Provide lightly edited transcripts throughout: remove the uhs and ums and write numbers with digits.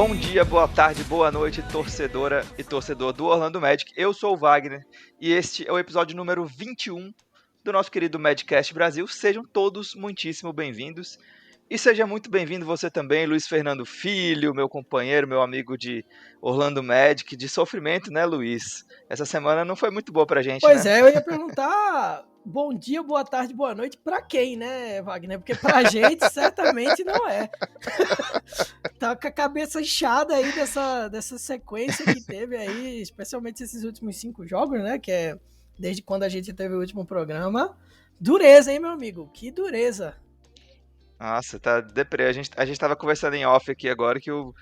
Bom dia, boa tarde, boa noite, torcedora e torcedor do Orlando Magic. Eu sou o Wagner e este é o episódio número 21 do nosso querido Madcast Brasil. Sejam todos muitíssimo bem-vindos. E seja muito bem-vindo você também, Luiz Fernando Filho, meu companheiro, meu amigo de Orlando Magic, de sofrimento, né, Luiz? Essa semana não foi muito boa pra gente, Pois né? é, eu ia perguntar bom dia, boa tarde, boa noite pra quem, né, Wagner? Porque pra gente certamente não é. Tá com a cabeça inchada aí dessa sequência que teve aí, especialmente esses últimos 5 jogos, né? Que é desde quando a gente teve o último programa. Dureza, hein, meu amigo? Que dureza. Nossa, tá deprê. A gente tava conversando em off aqui agora que o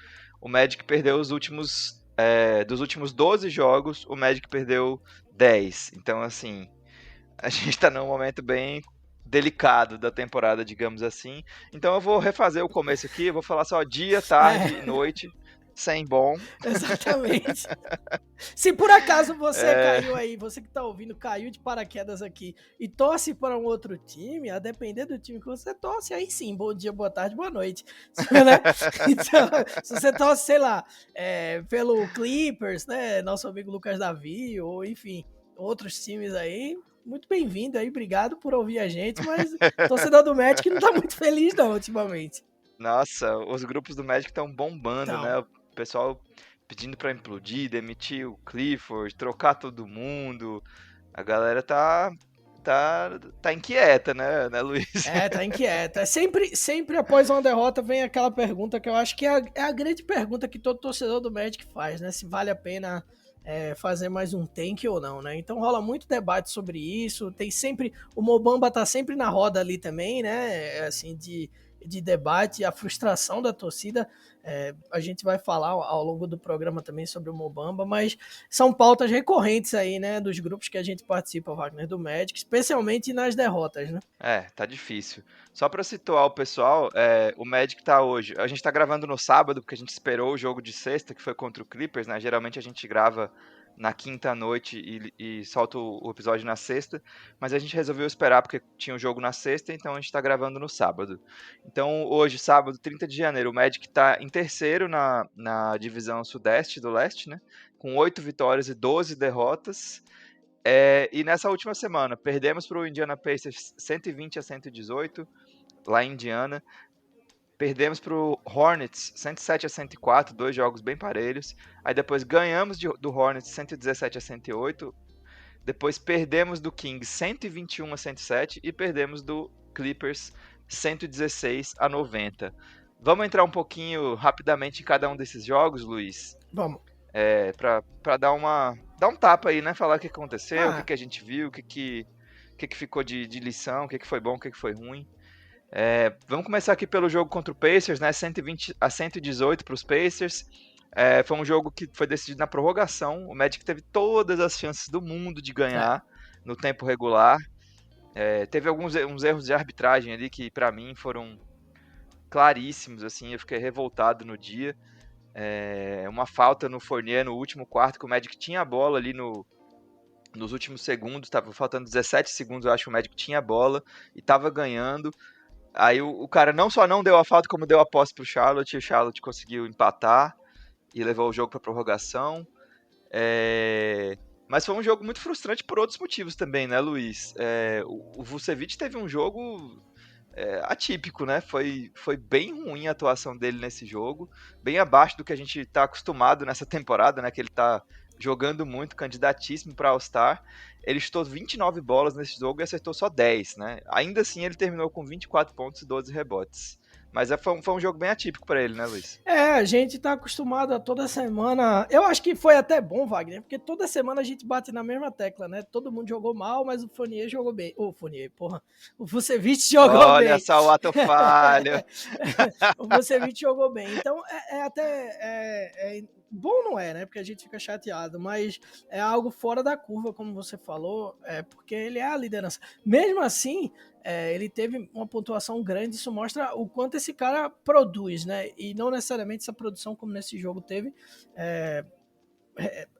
Magic perdeu os últimos. Dos últimos 12 jogos, o Magic perdeu 10. Então, assim, a gente tá num momento bem delicado da temporada, digamos assim. Então eu vou refazer o começo aqui, eu vou falar só dia, tarde e É, noite, sem bom. exatamente. Se por acaso você É, caiu aí, você que tá ouvindo, caiu de paraquedas aqui e torce para um outro time, a depender do time que você torce, aí sim, bom dia, boa tarde, boa noite. Né? Então, se você torce, sei lá, pelo Clippers, né, nosso amigo Lucas Davi, ou enfim, outros times aí, muito bem-vindo aí, obrigado por ouvir a gente, mas torcedor do Magic não tá muito feliz não, ultimamente. nossa, os grupos do Magic estão bombando, né? Então, O pessoal pedindo pra implodir, demitir o Clifford, trocar todo mundo. A galera tá inquieta, né, Luiz? tá inquieto. Sempre após uma derrota vem aquela pergunta que eu acho que é a grande pergunta que todo torcedor do Magic faz, né? Se vale a pena fazer mais um tank ou não, né? Então rola muito debate sobre isso. Tem sempre. O Mobamba tá sempre na roda ali também, né? Assim, de debate, a frustração da torcida. A gente vai falar ao longo do programa também sobre o Mobamba, mas são pautas recorrentes aí, né? Dos grupos que a gente participa, Wagner, do Magic, especialmente nas derrotas, né? Tá difícil. Só pra situar o pessoal, o Magic tá hoje. A gente tá gravando no sábado, porque a gente esperou o jogo de sexta, que foi contra o Clippers, né? Geralmente a gente grava na quinta noite e solta o episódio na sexta, mas a gente resolveu esperar porque tinha o jogo na sexta, então a gente tá gravando no sábado. Então hoje, sábado, 30 de janeiro, o Magic tá em terceiro na divisão sudeste do leste, né? Com 8 vitórias e 12 derrotas. E nessa última semana, perdemos para o Indiana Pacers 120-118, lá em Indiana. Perdemos para o Hornets 107-104, dois jogos bem parelhos. Aí depois ganhamos do Hornets 117-108. Depois perdemos do Kings 121-107 e perdemos do Clippers 116-90. Vamos entrar um pouquinho rapidamente em cada um desses jogos, Luiz? Vamos. Pra dar um tapa aí, né? Falar o que aconteceu, o que, Ah, que a gente viu, o que ficou de lição, o que foi bom, o que foi ruim. Vamos começar aqui pelo jogo contra o Pacers, né? 120-118 para os Pacers. Foi um jogo que foi decidido na prorrogação. O Magic teve todas as chances do mundo de ganhar no tempo regular. Teve uns erros de arbitragem ali que, para mim, foram claríssimos. Assim, eu fiquei revoltado no dia. Uma falta no Fournier no último quarto, que o Magic tinha a bola ali nos últimos segundos, estava faltando 17 segundos, eu acho que o Magic tinha a bola e estava ganhando. Aí o cara não só não deu a falta, como deu a posse pro Charlotte, e o Charlotte conseguiu empatar e levou o jogo para prorrogação. Mas foi um jogo muito frustrante por outros motivos também, né, Luiz? O Vucevic teve um jogo atípico, né? Foi bem ruim a atuação dele nesse jogo, bem abaixo do que a gente está acostumado nessa temporada, né? Que ele está jogando muito, candidatíssimo para All-Star. Ele chutou 29 bolas nesse jogo e acertou só 10, né? Ainda assim, ele terminou com 24 pontos e 12 rebotes. Mas foi um jogo bem atípico para ele, né, Luiz? a gente tá acostumado a toda semana. Eu acho que foi até bom, Wagner, porque toda semana a gente bate na mesma tecla, né? Todo mundo jogou mal, mas o Fournier jogou bem. O Fournier, porra. O Vucevic jogou Olha bem. só o ato falho. O Vucevic jogou bem. Então é até. Bom não é, né? Porque a gente fica chateado, mas é algo fora da curva, como você falou, porque ele é a liderança. Mesmo assim, ele teve uma pontuação grande, isso mostra o quanto esse cara produz, né? E não necessariamente essa produção, como nesse jogo teve,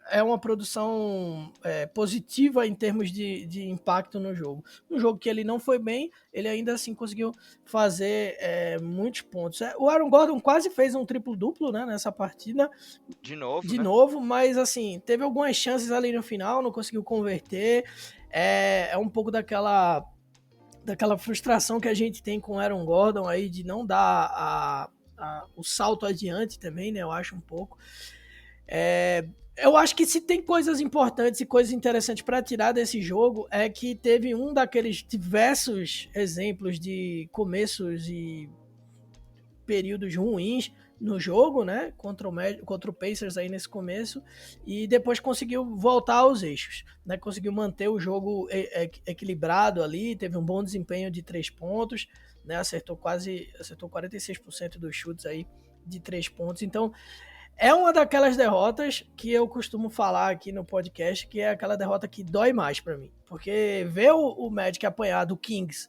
é uma produção positiva em termos de impacto no jogo. Um jogo que ele não foi bem, ele ainda assim conseguiu fazer muitos pontos. O Aaron Gordon quase fez um triplo-duplo, né, nessa partida, De novo, de né? novo, mas assim, teve algumas chances ali no final, não conseguiu converter. É um pouco daquela frustração que a gente tem com o Aaron Gordon aí de não dar o salto adiante também, né? Eu acho um pouco. Eu acho que se tem coisas importantes e coisas interessantes para tirar desse jogo é que teve um daqueles diversos exemplos de começos e períodos ruins no jogo, né? Contra o Pacers aí nesse começo, e depois conseguiu voltar aos eixos, né? Conseguiu manter o jogo equilibrado ali, teve um bom desempenho de 3 pontos, né? Acertou 46% dos chutes aí de 3 pontos. Então, é uma daquelas derrotas que eu costumo falar aqui no podcast, que é aquela derrota que dói mais para mim. Porque ver o Magic apanhar do Kings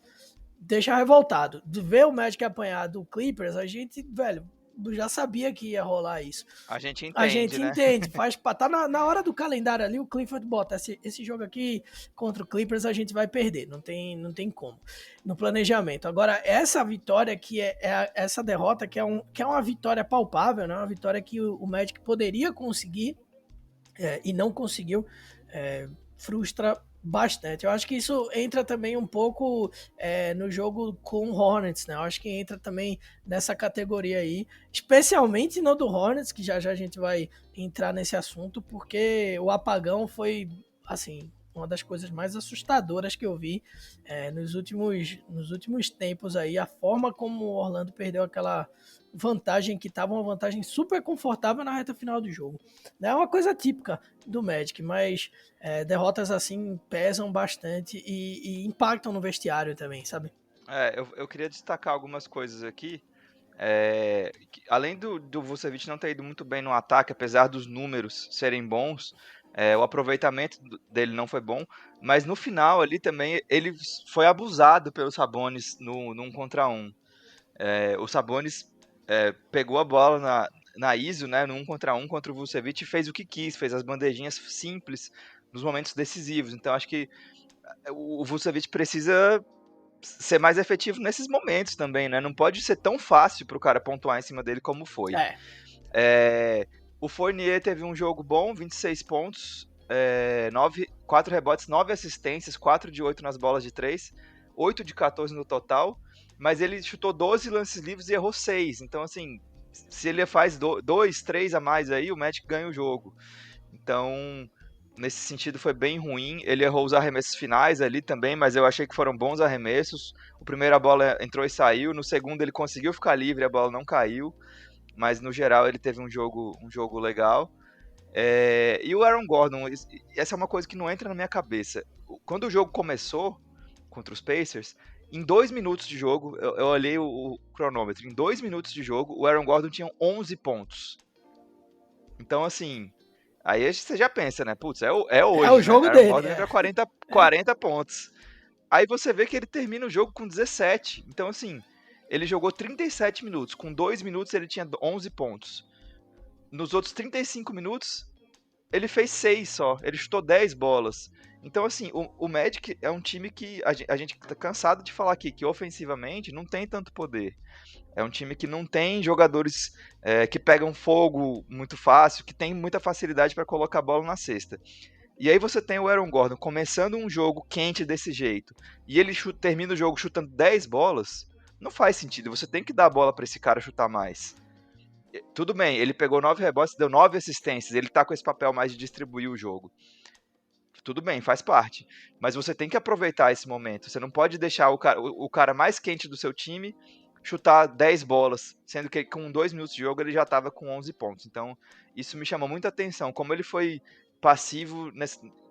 deixa revoltado. De ver o Magic apanhar do Clippers, a gente, velho, já sabia que ia rolar isso. A gente A entende, gente né? entende, tá na hora do calendário ali, o Clifford bota esse jogo aqui contra o Clippers a gente vai perder, não tem como, no planejamento. Agora, essa vitória que essa derrota que é uma vitória palpável, né? Uma vitória que o Magic poderia conseguir e não conseguiu, frustra bastante. Eu acho que isso entra também um pouco no jogo com o Hornets, né? Eu acho que entra também nessa categoria aí, especialmente no do Hornets, que já já a gente vai entrar nesse assunto, porque o apagão foi, assim, uma das coisas mais assustadoras que eu vi nos últimos tempos aí, a forma como o Orlando perdeu aquela vantagem que estava uma vantagem super confortável na reta final do jogo. É uma coisa típica do Magic, mas derrotas assim pesam bastante e impactam no vestiário também, sabe? Eu queria destacar algumas coisas aqui. Além do Vucevic não ter ido muito bem no ataque, apesar dos números serem bons, o aproveitamento dele não foi bom, mas no final ali também ele foi abusado pelos Sabonis no 1 contra 1. O Sabonis pegou a bola na ISO, né, no 1 contra 1 contra o Vucevic e fez o que quis, fez as bandejinhas simples nos momentos decisivos. Então acho que o Vucevic precisa ser mais efetivo nesses momentos também, né? Não pode ser tão fácil pro cara pontuar em cima dele como foi. É. O Fournier teve um jogo bom, 26 pontos, 4 rebotes, 9 assistências, 4 de 8 nas bolas de 3, 8 de 14 no total, mas ele chutou 12 lances livres e errou 6. Então, assim, se ele faz 2, 3 a mais aí, o Magic ganha o jogo. Então, nesse sentido foi bem ruim. Ele errou os arremessos finais ali também, mas eu achei que foram bons arremessos. O primeiro a bola entrou e saiu, no segundo ele conseguiu ficar livre, a bola não caiu, mas no geral ele teve um jogo legal. E o Aaron Gordon, essa é uma coisa que não entra na minha cabeça. Quando o jogo começou contra os Pacers, em 2 minutos de jogo, eu olhei o cronômetro, em 2 minutos de jogo, o Aaron Gordon tinha 11 pontos. Então, assim, aí você já pensa, né? Putz, é É o hoje, né? jogo Aaron dele. Gordon entra 40 pontos. Aí você vê que ele termina o jogo com 17. Então, assim, ele jogou 37 minutos. Com 2 minutos ele tinha 11 pontos. Nos outros 35 minutos, ele fez 6 só. Ele chutou 10 bolas. Então, assim, o Magic é um time que a gente tá cansado de falar aqui que ofensivamente não tem tanto poder. É um time que não tem jogadores que pegam fogo muito fácil, que tem muita facilidade para colocar a bola na cesta. E aí você tem o Aaron Gordon começando um jogo quente desse jeito, e ele termina o jogo chutando 10 bolas, não faz sentido. Você tem que dar a bola para esse cara chutar mais. Tudo bem, ele pegou 9 rebotes, deu 9 assistências, ele tá com esse papel mais de distribuir o jogo. Tudo bem, faz parte. Mas você tem que aproveitar esse momento. Você não pode deixar o cara mais quente do seu time chutar 10 bolas, sendo que com 2 minutos de jogo ele já estava com 11 pontos. Então, isso me chamou muita atenção, como ele foi passivo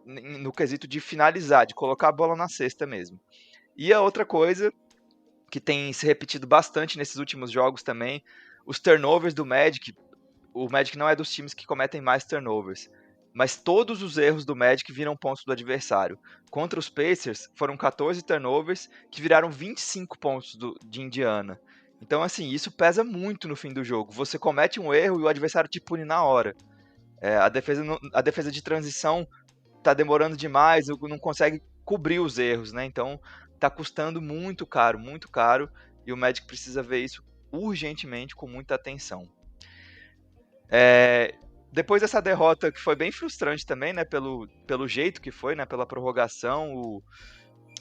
no quesito de finalizar, de colocar a bola na cesta mesmo. E a outra coisa que tem se repetido bastante nesses últimos jogos também, os turnovers do Magic. O Magic não é dos times que cometem mais turnovers, mas todos os erros do Magic viram pontos do adversário. Contra os Pacers, foram 14 turnovers que viraram 25 pontos de Indiana. Então, assim, isso pesa muito no fim do jogo. Você comete um erro e o adversário te pune na hora. A defesa de transição tá demorando demais, não consegue cobrir os erros, né? Então tá custando muito caro, e o Magic precisa ver isso urgentemente com muita atenção. Depois dessa derrota, que foi bem frustrante também, né? Pelo jeito que foi, né? Pela prorrogação,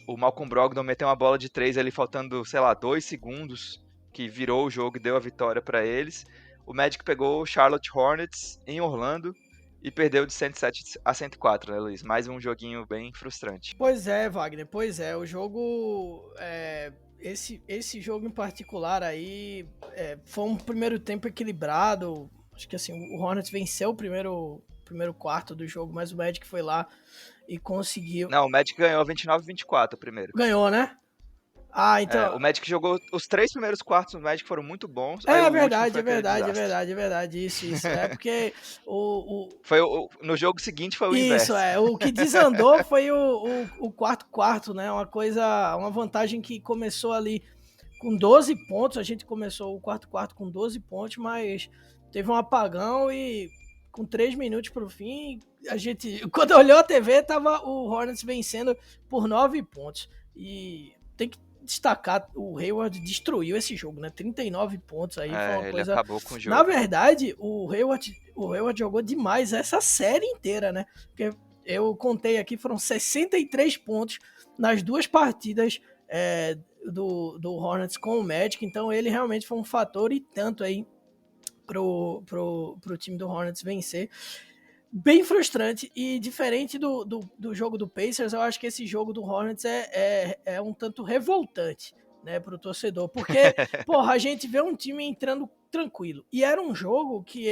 o Malcolm Brogdon meteu uma bola de 3 ali faltando, sei lá, 2 segundos, que virou o jogo e deu a vitória para eles. O Magic pegou o Charlotte Hornets em Orlando e perdeu de 107 a 104, né, Luiz? Mais um joguinho bem frustrante. Pois é, Wagner, pois é. O jogo. Esse jogo em particular aí foi um primeiro tempo equilibrado. Acho que assim, o Hornets venceu o primeiro quarto do jogo, mas o Magic foi lá e conseguiu. Não, o Magic ganhou 29-24 primeiro. Ganhou, né? Ah, então. O Magic jogou os 3 primeiros quartos do Magic foram muito bons, aí É o último verdade, foi é aquele verdade, é desastre. verdade, é verdade. Isso. É porque o, No jogo seguinte foi o Isso, inverso. o que desandou foi o quarto, né? Uma vantagem que começou ali com 12 pontos. A gente começou o quarto com 12 pontos, mas teve um apagão e com 3 minutos pro fim, a gente, quando olhou a TV, tava o Hornets vencendo por 9 pontos. E tem que destacar, o Hayward destruiu esse jogo, né? 39 pontos aí, foi uma Ele coisa. acabou com o Na jogo. verdade, o Hayward jogou demais essa série inteira, né? Porque eu contei aqui, foram 63 pontos nas duas partidas do Hornets com o Magic, então ele realmente foi um fator e tanto aí pro time do Hornets vencer. Bem frustrante e diferente do jogo do Pacers, eu acho que esse jogo do Hornets é um tanto revoltante, né, pro torcedor, porque, porra, a gente vê um time entrando tranquilo, e era um jogo que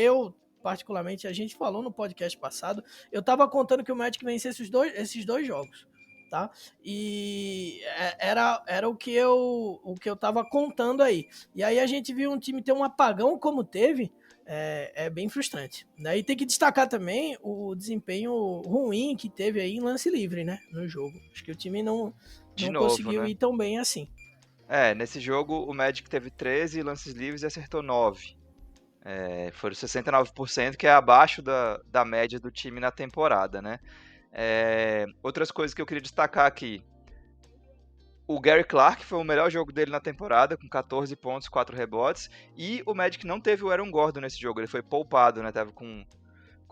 particularmente, a gente falou no podcast passado, eu tava contando que o Magic vencesse esses dois jogos, tá? E era o que eu tava contando aí. E aí a gente viu um time ter um apagão como teve, bem frustrante. Né? E tem que destacar também o desempenho ruim que teve aí em lance livre, né? No jogo. Acho que o time De não novo, conseguiu né? ir tão bem assim. Nesse jogo o Magic teve 13 lances livres e acertou 9. Foram 69%, que é abaixo da média do time na temporada, né? Outras coisas que eu queria destacar aqui. O Gary Clark foi o melhor jogo dele na temporada, com 14 pontos, 4 rebotes. E o Magic não teve o Aaron Gordon nesse jogo, ele foi poupado, né? Tava com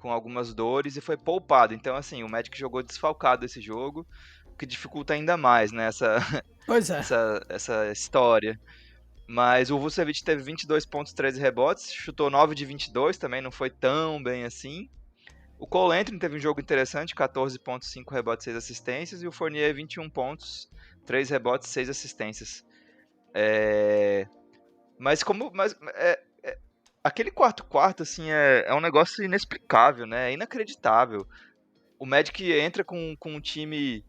algumas dores e foi poupado. Então, assim, o Magic jogou desfalcado esse jogo, o que dificulta ainda mais, né? Pois é. Essa história. Mas o Vucevic teve 22 pontos, 13 rebotes, chutou 9 de 22, também não foi tão bem assim. O Cole Anthony teve um jogo interessante, 14 pontos, 5 rebotes, 6 assistências. E o Fournier, 21 pontos, 3 rebotes, 6 assistências. Mas aquele quarto, assim, é um negócio inexplicável, né? É inacreditável. O Magic entra com um time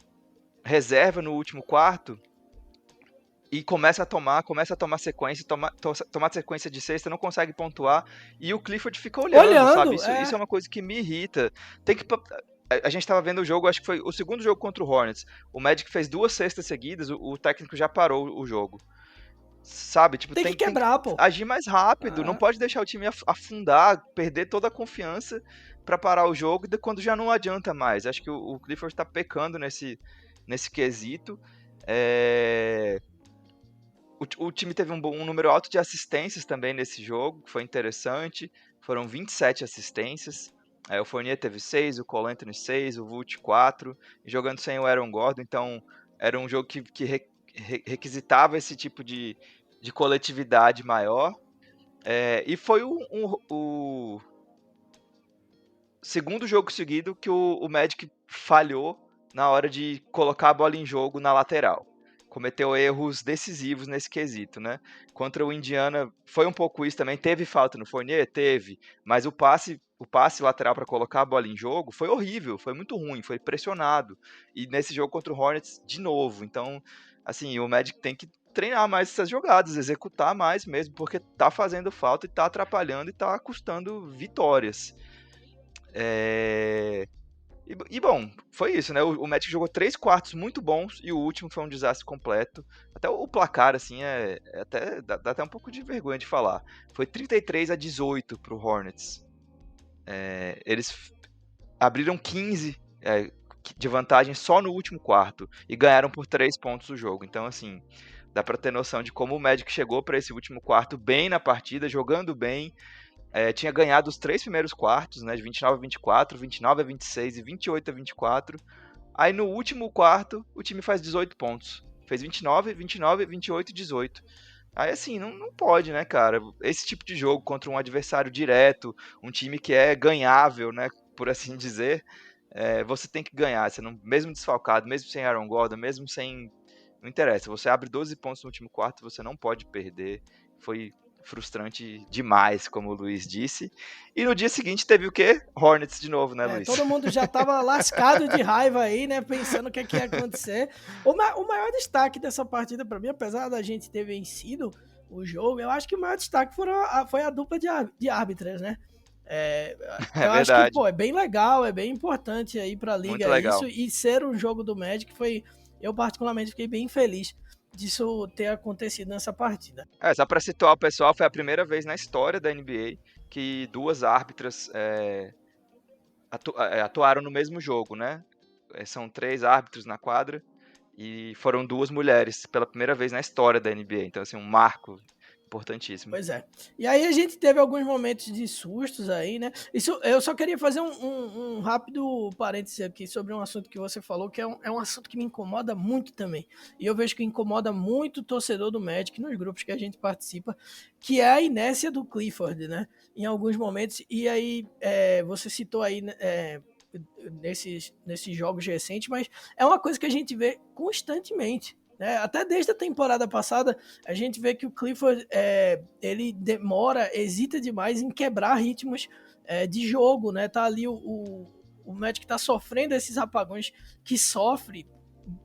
reserva no último quarto e começa a tomar sequência, tomar sequência de cesta, não consegue pontuar, e o Clifford fica olhando, sabe? Isso é uma coisa que me irrita. A gente estava vendo o jogo, acho que foi o segundo jogo contra o Hornets. O Magic fez 2 cestas seguidas, o técnico já parou o jogo. Sabe? Tipo, Tem que tem que quebrar, pô. agir mais rápido, não pode deixar o time afundar, perder toda a confiança para parar o jogo quando já não adianta mais. Acho que o Clifford está pecando nesse quesito. O time teve um número alto de assistências também nesse jogo, que foi interessante. Foram 27 assistências. O Fournier teve 6, o Cole Anthony 6, o Vult 4, jogando sem o Aaron Gordon. Então, era um jogo que requisitava esse tipo de coletividade maior. E foi o segundo jogo seguido que o Magic falhou na hora de colocar a bola em jogo na lateral. Cometeu erros decisivos nesse quesito, né? Contra o Indiana foi um pouco isso também. Teve falta no Fournier? Teve. Mas o passe lateral para colocar a bola em jogo foi horrível, foi muito ruim, foi pressionado. E nesse jogo contra o Hornets, de novo. Então, assim, o Magic tem que treinar mais essas jogadas, executar mais mesmo, porque tá fazendo falta e tá atrapalhando e tá custando vitórias. Bom, foi isso, né? O Magic jogou 3 quartos muito bons e o último foi um desastre completo. Até o placar, assim, dá até um pouco de vergonha de falar. Foi 33-18 pro Hornets. Eles abriram 15 de vantagem só no último quarto e ganharam por 3 pontos o jogo. Então, assim, dá pra ter noção de como o Magic chegou para esse último quarto bem na partida, jogando bem. Tinha ganhado os 3 primeiros quartos, né, de 29-24, 29-26 e 28-24. Aí no último quarto, o time faz 18 pontos. Fez 29, 29, 28 e 18. Aí assim, não pode, né, cara? Esse tipo de jogo contra um adversário direto, um time que é ganhável, né, por assim dizer, você tem que ganhar. Você não, mesmo desfalcado, mesmo sem Aaron Gordon, mesmo sem... Não interessa, você abre 12 pontos no último quarto, você não pode perder. Foi frustrante demais, como o Luiz disse. E no dia seguinte teve o quê? Hornets de novo, né, Luiz? Todo mundo já tava lascado de raiva aí, né? Pensando o que ia acontecer. O maior destaque dessa partida pra mim, apesar da gente ter vencido o jogo, eu acho que o maior destaque foi a dupla de árbitras, né? É Eu acho que, verdade. pô, é bem legal, é bem importante aí pra Muito liga legal. isso. E ser um jogo do Magic foi... Eu particularmente fiquei bem feliz disso ter acontecido nessa partida. Só para situar o pessoal, foi a primeira vez na história da NBA que duas árbitras atuaram no mesmo jogo, né? São 3 árbitros na quadra e foram 2 mulheres pela primeira vez na história da NBA. Então, assim, um marco importantíssimo. Pois é. E aí a gente teve alguns momentos de sustos aí, né? Isso, eu só queria fazer um rápido parêntese aqui sobre um assunto que você falou, que é um assunto que me incomoda muito também. E eu vejo que incomoda muito o torcedor do Magic nos grupos que a gente participa, que é a inércia do Clifford, né? Em alguns momentos. E aí, você citou aí, nesses jogos recentes, mas é uma coisa que a gente vê constantemente. Até desde a temporada passada, a gente vê que o Clifford ele demora, hesita demais em quebrar ritmos de jogo, né? Tá ali o Magic tá sofrendo esses apagões que sofre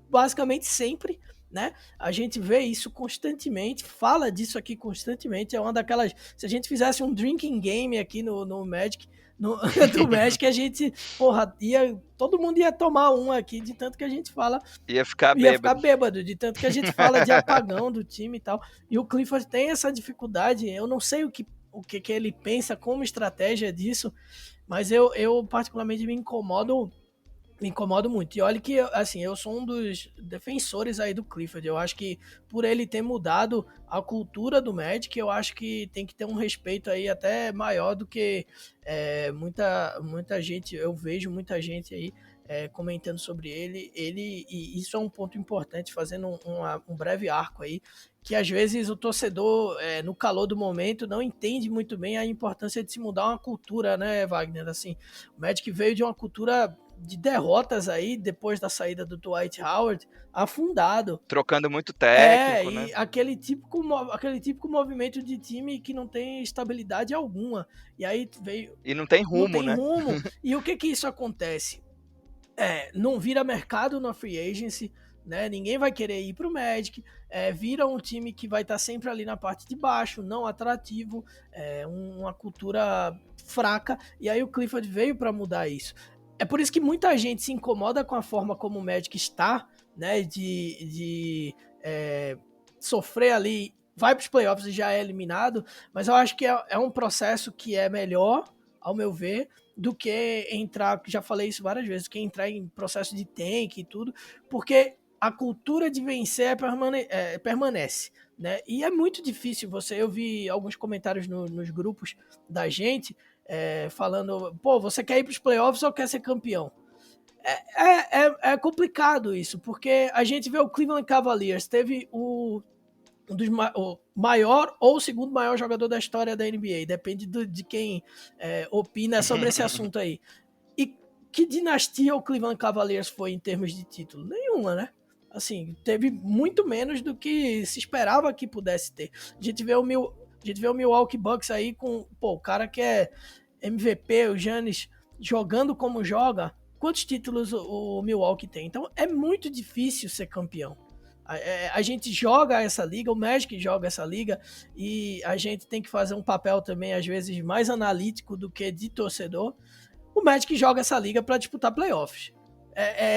basicamente sempre, né? A gente vê isso constantemente, fala disso aqui constantemente, é uma daquelas... Se a gente fizesse um drinking game aqui no Magic, do Magic, a gente, porra, todo mundo ia tomar um aqui, de tanto que a gente fala, Ia ficar ia ficar bêbado. bêbado, de tanto que a gente fala de apagão do time e tal. E o Clifford tem essa dificuldade, eu não sei o que ele pensa como estratégia disso, mas eu particularmente me incomodo muito. E olha que, assim, eu sou um dos defensores aí do Clifford. Eu acho que por ele ter mudado a cultura do Magic, eu acho que tem que ter um respeito aí até maior do que muita gente, eu vejo muita gente aí comentando sobre ele. E isso é um ponto importante, fazendo um breve arco aí, que às vezes o torcedor, no calor do momento, não entende muito bem a importância de se mudar uma cultura, né, Wagner? Assim, o Magic veio de uma cultura de derrotas aí, depois da saída do Dwight Howard, afundado. Trocando muito técnico, né? E aquele típico movimento de time que não tem estabilidade alguma. E aí veio... E não tem Não rumo, tem né? rumo. E o que isso acontece? Não vira mercado na free agency, né? Ninguém vai querer ir pro Magic. Vira um time que vai estar sempre ali na parte de baixo, não atrativo, uma cultura fraca. E aí o Clifford veio para mudar isso. É por isso que muita gente se incomoda com a forma como o Magic está, né? De sofrer ali, vai para os playoffs e já é eliminado. Mas eu acho que é um processo que é melhor, ao meu ver, do que entrar, já falei isso várias vezes, do que entrar em processo de tank e tudo, porque a cultura de vencer permanece. Né? E é muito difícil eu vi alguns comentários nos grupos da gente, falando, pô, você quer ir para os playoffs ou quer ser campeão? É complicado isso, porque a gente vê o Cleveland Cavaliers, teve o maior ou o segundo maior jogador da história da NBA, depende de quem opina sobre esse assunto aí. E que dinastia o Cleveland Cavaliers foi em termos de título? Nenhuma, né? Assim, teve muito menos do que se esperava que pudesse ter. A gente vê o Milwaukee Bucks aí com, o cara que é MVP, o Giannis, jogando como joga. Quantos títulos o Milwaukee tem? Então é muito difícil ser campeão. A gente joga essa liga, o Magic joga essa liga, e a gente tem que fazer um papel também, às vezes, mais analítico do que de torcedor. O Magic joga essa liga para disputar playoffs.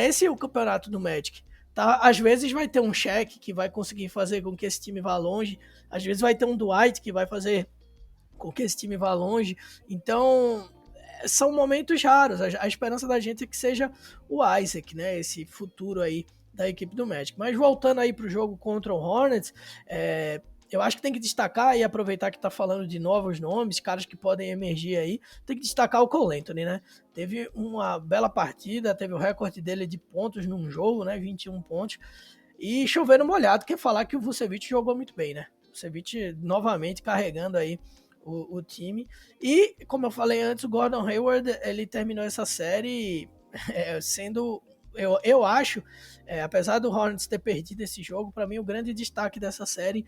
Esse o campeonato do Magic. Tá? Às vezes vai ter um Shaq que vai conseguir fazer com que esse time vá longe, às vezes vai ter um Dwight que vai fazer com que esse time vá longe. Então, são momentos raros. A esperança da gente é que seja o Isaac, né? Esse futuro aí da equipe do Magic. Mas voltando aí para o jogo contra o Hornets, eu acho que tem que destacar e aproveitar que tá falando de novos nomes, caras que podem emergir aí, tem que destacar o Cole Anthony, né? Teve uma bela partida, teve o recorde dele de pontos num jogo, né? 21 pontos. E chovendo molhado, quer falar que o Vucevic jogou muito bem, né? O Vucevic novamente carregando aí o time. E, como eu falei antes, o Gordon Hayward, ele terminou essa série sendo... Eu acho, apesar do Hornets ter perdido esse jogo, para mim o grande destaque dessa série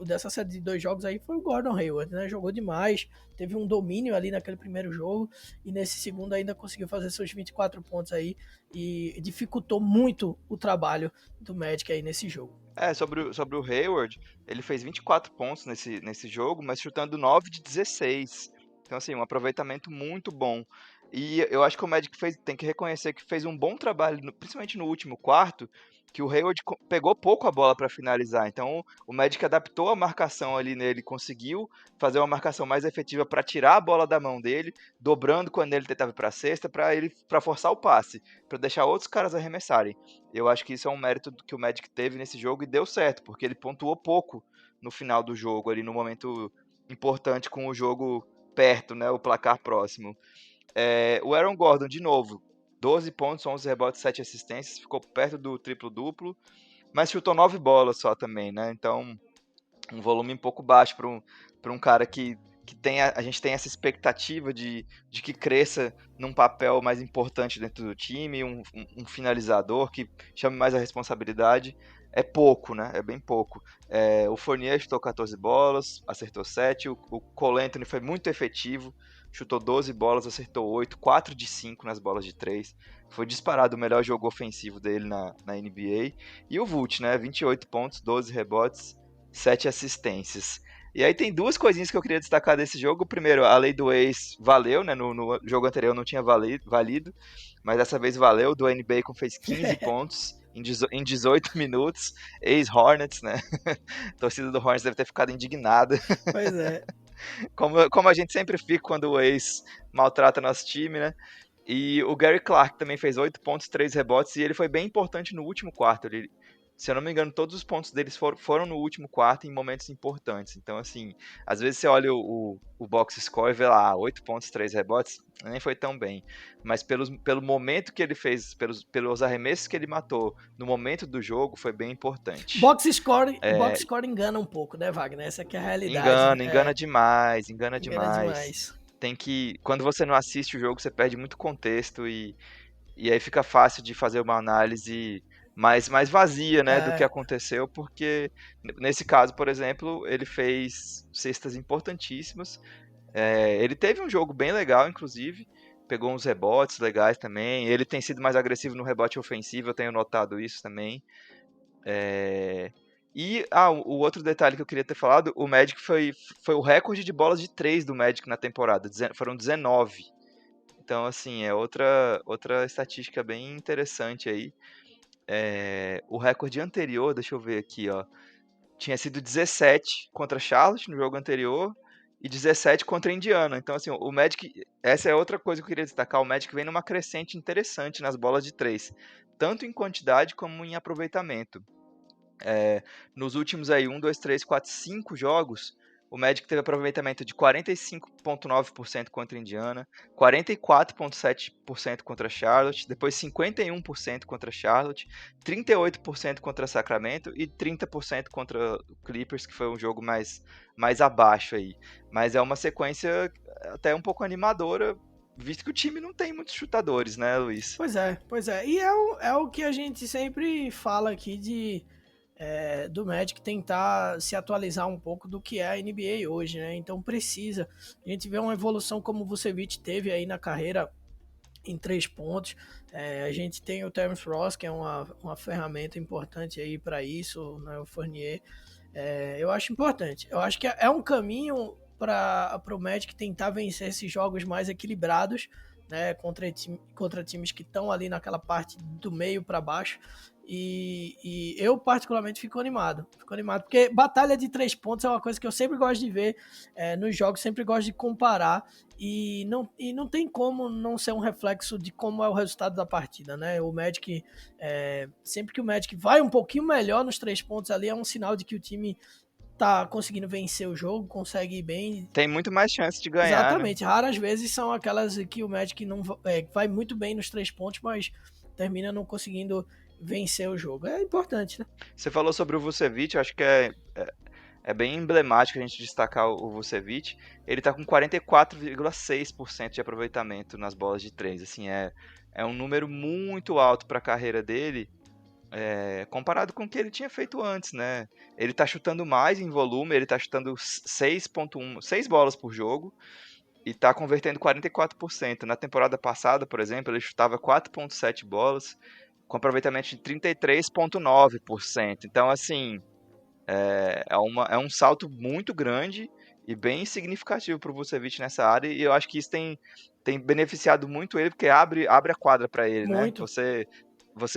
dessa série de 2 jogos aí foi o Gordon Hayward, né? Jogou demais, teve um domínio ali naquele primeiro jogo e nesse segundo ainda conseguiu fazer seus 24 pontos aí e dificultou muito o trabalho do Magic aí nesse jogo. Sobre o Hayward, ele fez 24 pontos nesse jogo, mas chutando 9 de 16. Então, assim, um aproveitamento muito bom. E eu acho que o Magic tem que reconhecer que fez um bom trabalho, principalmente no último quarto, que o Hayward pegou pouco a bola para finalizar. Então, o Magic adaptou a marcação ali nele, conseguiu fazer uma marcação mais efetiva para tirar a bola da mão dele, dobrando quando ele tentava ir para a cesta, para forçar o passe, para deixar outros caras arremessarem. Eu acho que isso é um mérito que o Magic teve nesse jogo e deu certo, porque ele pontuou pouco no final do jogo, ali no momento importante com o jogo perto, né, o placar próximo. O Aaron Gordon, de novo, 12 pontos, 11 rebotes, 7 assistências, ficou perto do triplo-duplo, mas chutou 9 bolas só também, né? Então, um volume um pouco baixo para um cara que a gente tem essa expectativa de que cresça num papel mais importante dentro do time, um finalizador que chame mais a responsabilidade. É pouco, né? É bem pouco. O Fournier chutou 14 bolas, acertou 7. O Cole Anthony foi muito efetivo, chutou 12 bolas, acertou 8, 4 de 5 nas bolas de 3. Foi disparado o melhor jogo ofensivo dele na NBA. E o Vult, né? 28 pontos, 12 rebotes, 7 assistências. E aí tem duas coisinhas que eu queria destacar desse jogo. Primeiro, a lei do ex valeu, né? No jogo anterior não tinha valido, mas dessa vez valeu. O Dwayne Bacon fez 15 pontos em 18 minutos. Ex-Hornets, né? A torcida do Hornets deve ter ficado indignada. Pois é. Como a gente sempre fica quando o ex maltrata nosso time, né? E o Gary Clark também fez 8 pontos, 3 rebotes, e ele foi bem importante no último quarto. Se eu não me engano, todos os pontos deles foram no último quarto em momentos importantes. Então, assim, às vezes você olha o box score e vê lá, 8 pontos, 3 rebotes, nem foi tão bem. Mas pelo momento que ele fez, pelos arremessos que ele matou no momento do jogo, foi bem importante. Box score engana um pouco, né, Wagner? Essa aqui é a realidade. Engana demais, engana Engana demais. demais. Quando você não assiste o jogo, você perde muito contexto e aí fica fácil de fazer uma análise mais vazia, né, do que aconteceu, porque nesse caso, por exemplo, ele fez cestas importantíssimas. Ele teve um jogo bem legal, inclusive, pegou uns rebotes legais também. Ele tem sido mais agressivo no rebote ofensivo, eu tenho notado isso também. O outro detalhe que eu queria ter falado, o Magic foi o recorde de bolas de 3 do Magic na temporada, foram 19. Então, assim, é outra estatística bem interessante aí. O recorde anterior, deixa eu ver aqui, ó, tinha sido 17 contra Charlotte no jogo anterior e 17 contra Indiana. Então, assim, o Magic, essa é outra coisa que eu queria destacar, o Magic vem numa crescente interessante nas bolas de 3, tanto em quantidade como em aproveitamento. Nos últimos aí, 1, 2, 3, 4, 5 jogos, o Magic teve aproveitamento de 45,9% contra Indiana, 44,7% contra Charlotte, depois 51% contra Charlotte, 38% contra Sacramento e 30% contra o Clippers, que foi um jogo mais abaixo aí. Mas é uma sequência até um pouco animadora, visto que o time não tem muitos chutadores, né, Luiz? Pois é. E é o que a gente sempre fala aqui do Magic tentar se atualizar um pouco do que é a NBA hoje, né? Então precisa. A gente vê uma evolução como o Vucevic teve aí na carreira em 3 pontos. A gente tem o Terence Ross, que é uma ferramenta importante aí para isso, né? O Fournier. Eu acho importante. Eu acho que é um caminho para o Magic tentar vencer esses jogos mais equilibrados, né? Contra times que estão ali naquela parte do meio para baixo. E eu, particularmente, fico animado. Fico animado, porque batalha de 3 pontos é uma coisa que eu sempre gosto de ver nos jogos, sempre gosto de comparar. E não tem como não ser um reflexo de como é o resultado da partida, né? O Magic, sempre que o Magic vai um pouquinho melhor nos 3 pontos ali, é um sinal de que o time tá conseguindo vencer o jogo, consegue ir bem. Tem muito mais chance de ganhar, né? Exatamente, raras vezes são aquelas que o Magic não vai muito bem nos 3 pontos, mas termina não conseguindo vencer o jogo. É importante, né? Você falou sobre o Vucevic, eu acho que é bem emblemático a gente destacar o Vucevic. Ele tá com 44,6% de aproveitamento nas bolas de 3. Assim, é um número muito alto para a carreira dele, comparado com o que ele tinha feito antes, né? Ele tá chutando mais em volume, ele tá chutando 6 bolas por jogo e tá convertendo 44%. Na temporada passada, por exemplo, ele chutava 4,7 bolas, com aproveitamento de 33,9%. Então, assim, é um salto muito grande e bem significativo para o Vucevic nessa área, e eu acho que isso tem beneficiado muito ele, porque abre a quadra para ele, né? Muito. Você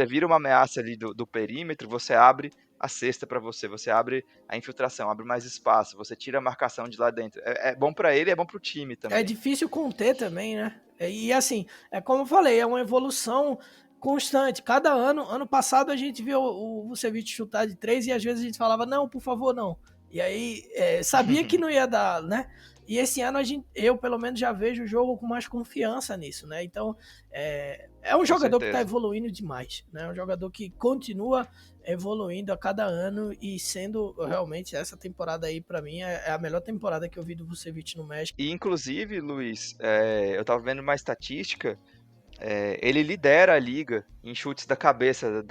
vira uma ameaça ali do perímetro, você abre a cesta para você abre a infiltração, abre mais espaço, você tira a marcação de lá dentro. É bom para ele, é bom para o time É também. difícil conter também, né? E assim, é como eu falei, é uma evolução constante. Cada ano passado a gente viu o Vucevic chutar de 3 e às vezes a gente falava, não, por favor, não. E aí sabia que não ia dar, né? E esse ano eu pelo menos já vejo o jogo com mais confiança nisso, né? Então é um Com jogador que está certeza. evoluindo demais, né? Um jogador que continua evoluindo a cada ano e sendo realmente essa temporada aí para mim é a melhor temporada que eu vi do Vucevic no México. E inclusive, Luiz, eu tava vendo uma estatística. Ele lidera a liga em chutes da cabeça,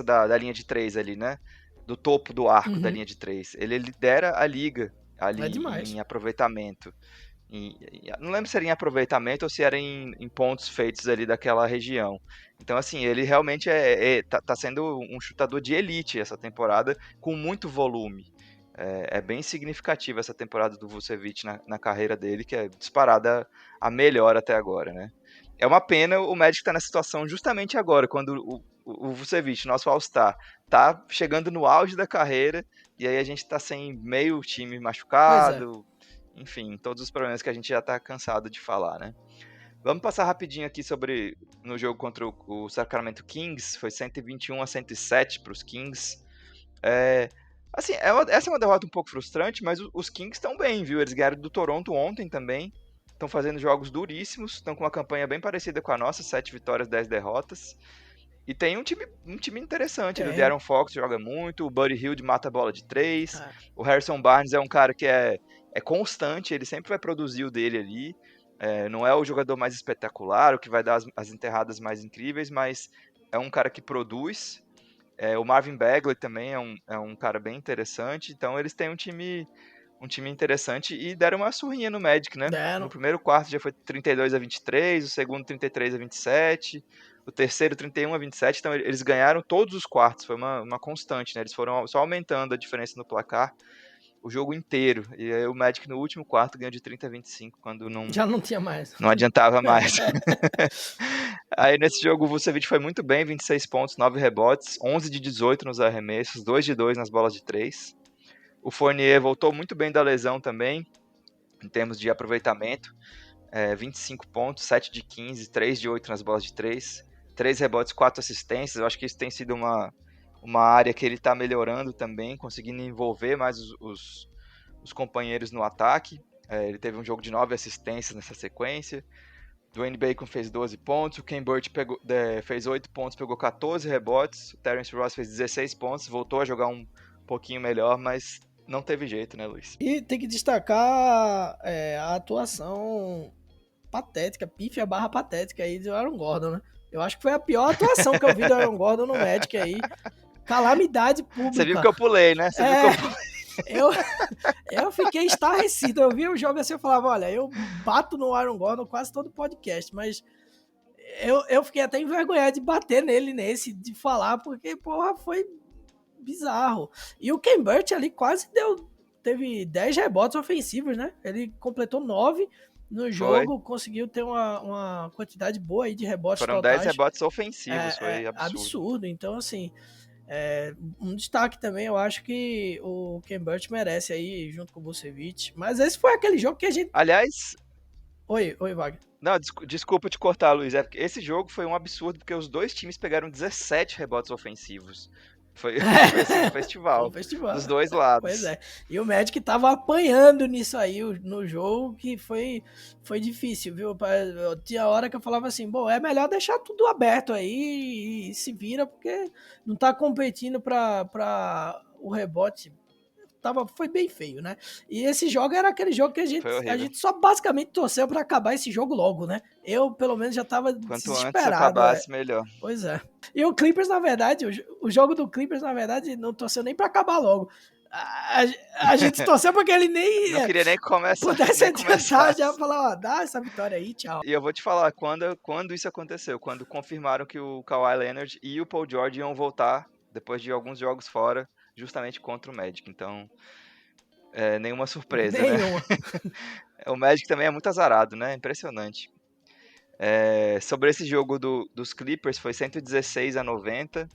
da linha de 3 ali, né? Do topo do arco da Uhum. linha de 3. Ele lidera a liga É ali demais. em aproveitamento. Não lembro se era em aproveitamento ou se era em pontos feitos ali daquela região. Então, assim, ele realmente tá sendo um chutador de elite essa temporada, com muito volume. É bem significativa essa temporada do Vucevic na carreira dele, que é disparada a melhor até agora, né? É uma pena o Magic estar nessa situação justamente agora, quando o Vucevic, nosso All-Star, tá chegando no auge da carreira, e aí a gente tá sem meio time Pois é. machucado, enfim, todos os problemas que a gente já tá cansado de falar, né? Vamos passar rapidinho aqui sobre no jogo contra o Sacramento Kings, foi 121-107 para os Kings. Assim, essa é uma derrota um pouco frustrante, mas os Kings estão bem, viu? Eles ganharam do Toronto ontem também, estão fazendo jogos duríssimos, estão com uma campanha bem parecida com a nossa, 7 vitórias, 10 derrotas. E tem um time interessante, o Tem. De'Aaron Fox joga muito, o Buddy Hield mata a bola de 3, É. o Harrison Barnes é um cara que é constante, ele sempre vai produzir o dele ali, não é o jogador mais espetacular, o que vai dar as enterradas mais incríveis, mas é um cara que produz. O Marvin Bagley também é um cara bem interessante, então eles têm um time interessante e deram uma surrinha no Magic, né? No Deram. primeiro quarto já foi 32-23, o segundo 33-27, o terceiro 31-27, então eles ganharam todos os quartos, foi uma constante, né? Eles foram só aumentando a diferença no placar o jogo inteiro. E aí o Magic no último quarto ganhou de 30-25, quando Já não tinha mais. não adiantava mais. Aí nesse jogo o Vucevic foi muito bem, 26 pontos, 9 rebotes, 11 de 18 nos arremessos, 2 de 2 nas bolas de 3. O Fournier voltou muito bem da lesão também, em termos de aproveitamento. 25 pontos, 7 de 15, 3 de 8 nas bolas de 3. 3 rebotes, 4 assistências. Eu acho que isso tem sido uma área que ele está melhorando também, conseguindo envolver mais os companheiros no ataque. Ele teve um jogo de 9 assistências nessa sequência. Dwayne Bacon fez 12 pontos, o Ken Burch fez 8 pontos, pegou 14 rebotes, o Terence Ross fez 16 pontos, voltou a jogar um pouquinho melhor, mas não teve jeito, né, Luiz? E tem que destacar a atuação patética, pífia barra patética aí do Aaron Gordon, né? Eu acho que foi a pior atuação que eu vi do Aaron Gordon no Magic aí. Calamidade Você viu pública. que eu pulei, né? Você viu que eu pulei. Eu, eu fiquei estarrecido. Eu vi o jogo assim e falava, olha, eu bato no Aaron Gordon quase todo podcast, mas eu fiquei até envergonhado de bater nele de falar, porque, porra, foi bizarro. E o Ken Burch ali teve 10 rebotes ofensivos, né? Ele completou 9 no Foi. jogo, conseguiu ter uma quantidade boa aí de rebotes Foram 10 totais. rebotes ofensivos, É foi absurdo. absurdo. Então, assim, um destaque também, eu acho que o Ken Burch merece aí, junto com o Vucevic. Mas esse foi aquele jogo que a gente... Aliás, Oi, Wagner. não, desculpa te cortar, Luiz. É porque esse jogo foi um absurdo, porque os dois times pegaram 17 rebotes ofensivos. Foi, foi assim, um Foi um festival festival. dos dois Pois lados. é. E o Magic tava apanhando nisso aí no jogo, que foi difícil, viu? Tinha hora que eu falava assim, bom, é melhor deixar tudo aberto aí e se vira, porque não tá competindo pra o rebote. Foi bem feio, né? E esse jogo era aquele jogo que a Foi gente, a horrível. gente só basicamente torceu pra acabar esse jogo logo, né? Eu, pelo menos, já tava Quanto antes desesperado. acabasse, melhor. Pois é. E o Clippers, na verdade, o jogo do Clippers, na verdade, não torceu nem pra acabar logo. A, a gente torceu pra que ele nem Não queria nem começar, pudesse nem adiantar, já começasse. falar, ó, dá essa vitória aí, tchau. E eu vou te falar, quando isso aconteceu, quando confirmaram que o Kawhi Leonard e o Paul George iam voltar depois de alguns jogos fora, justamente contra o Magic. Então, nenhuma surpresa, né? Nenhuma. O Magic também é muito azarado, né? Impressionante. Sobre esse jogo dos Clippers, foi 116-90.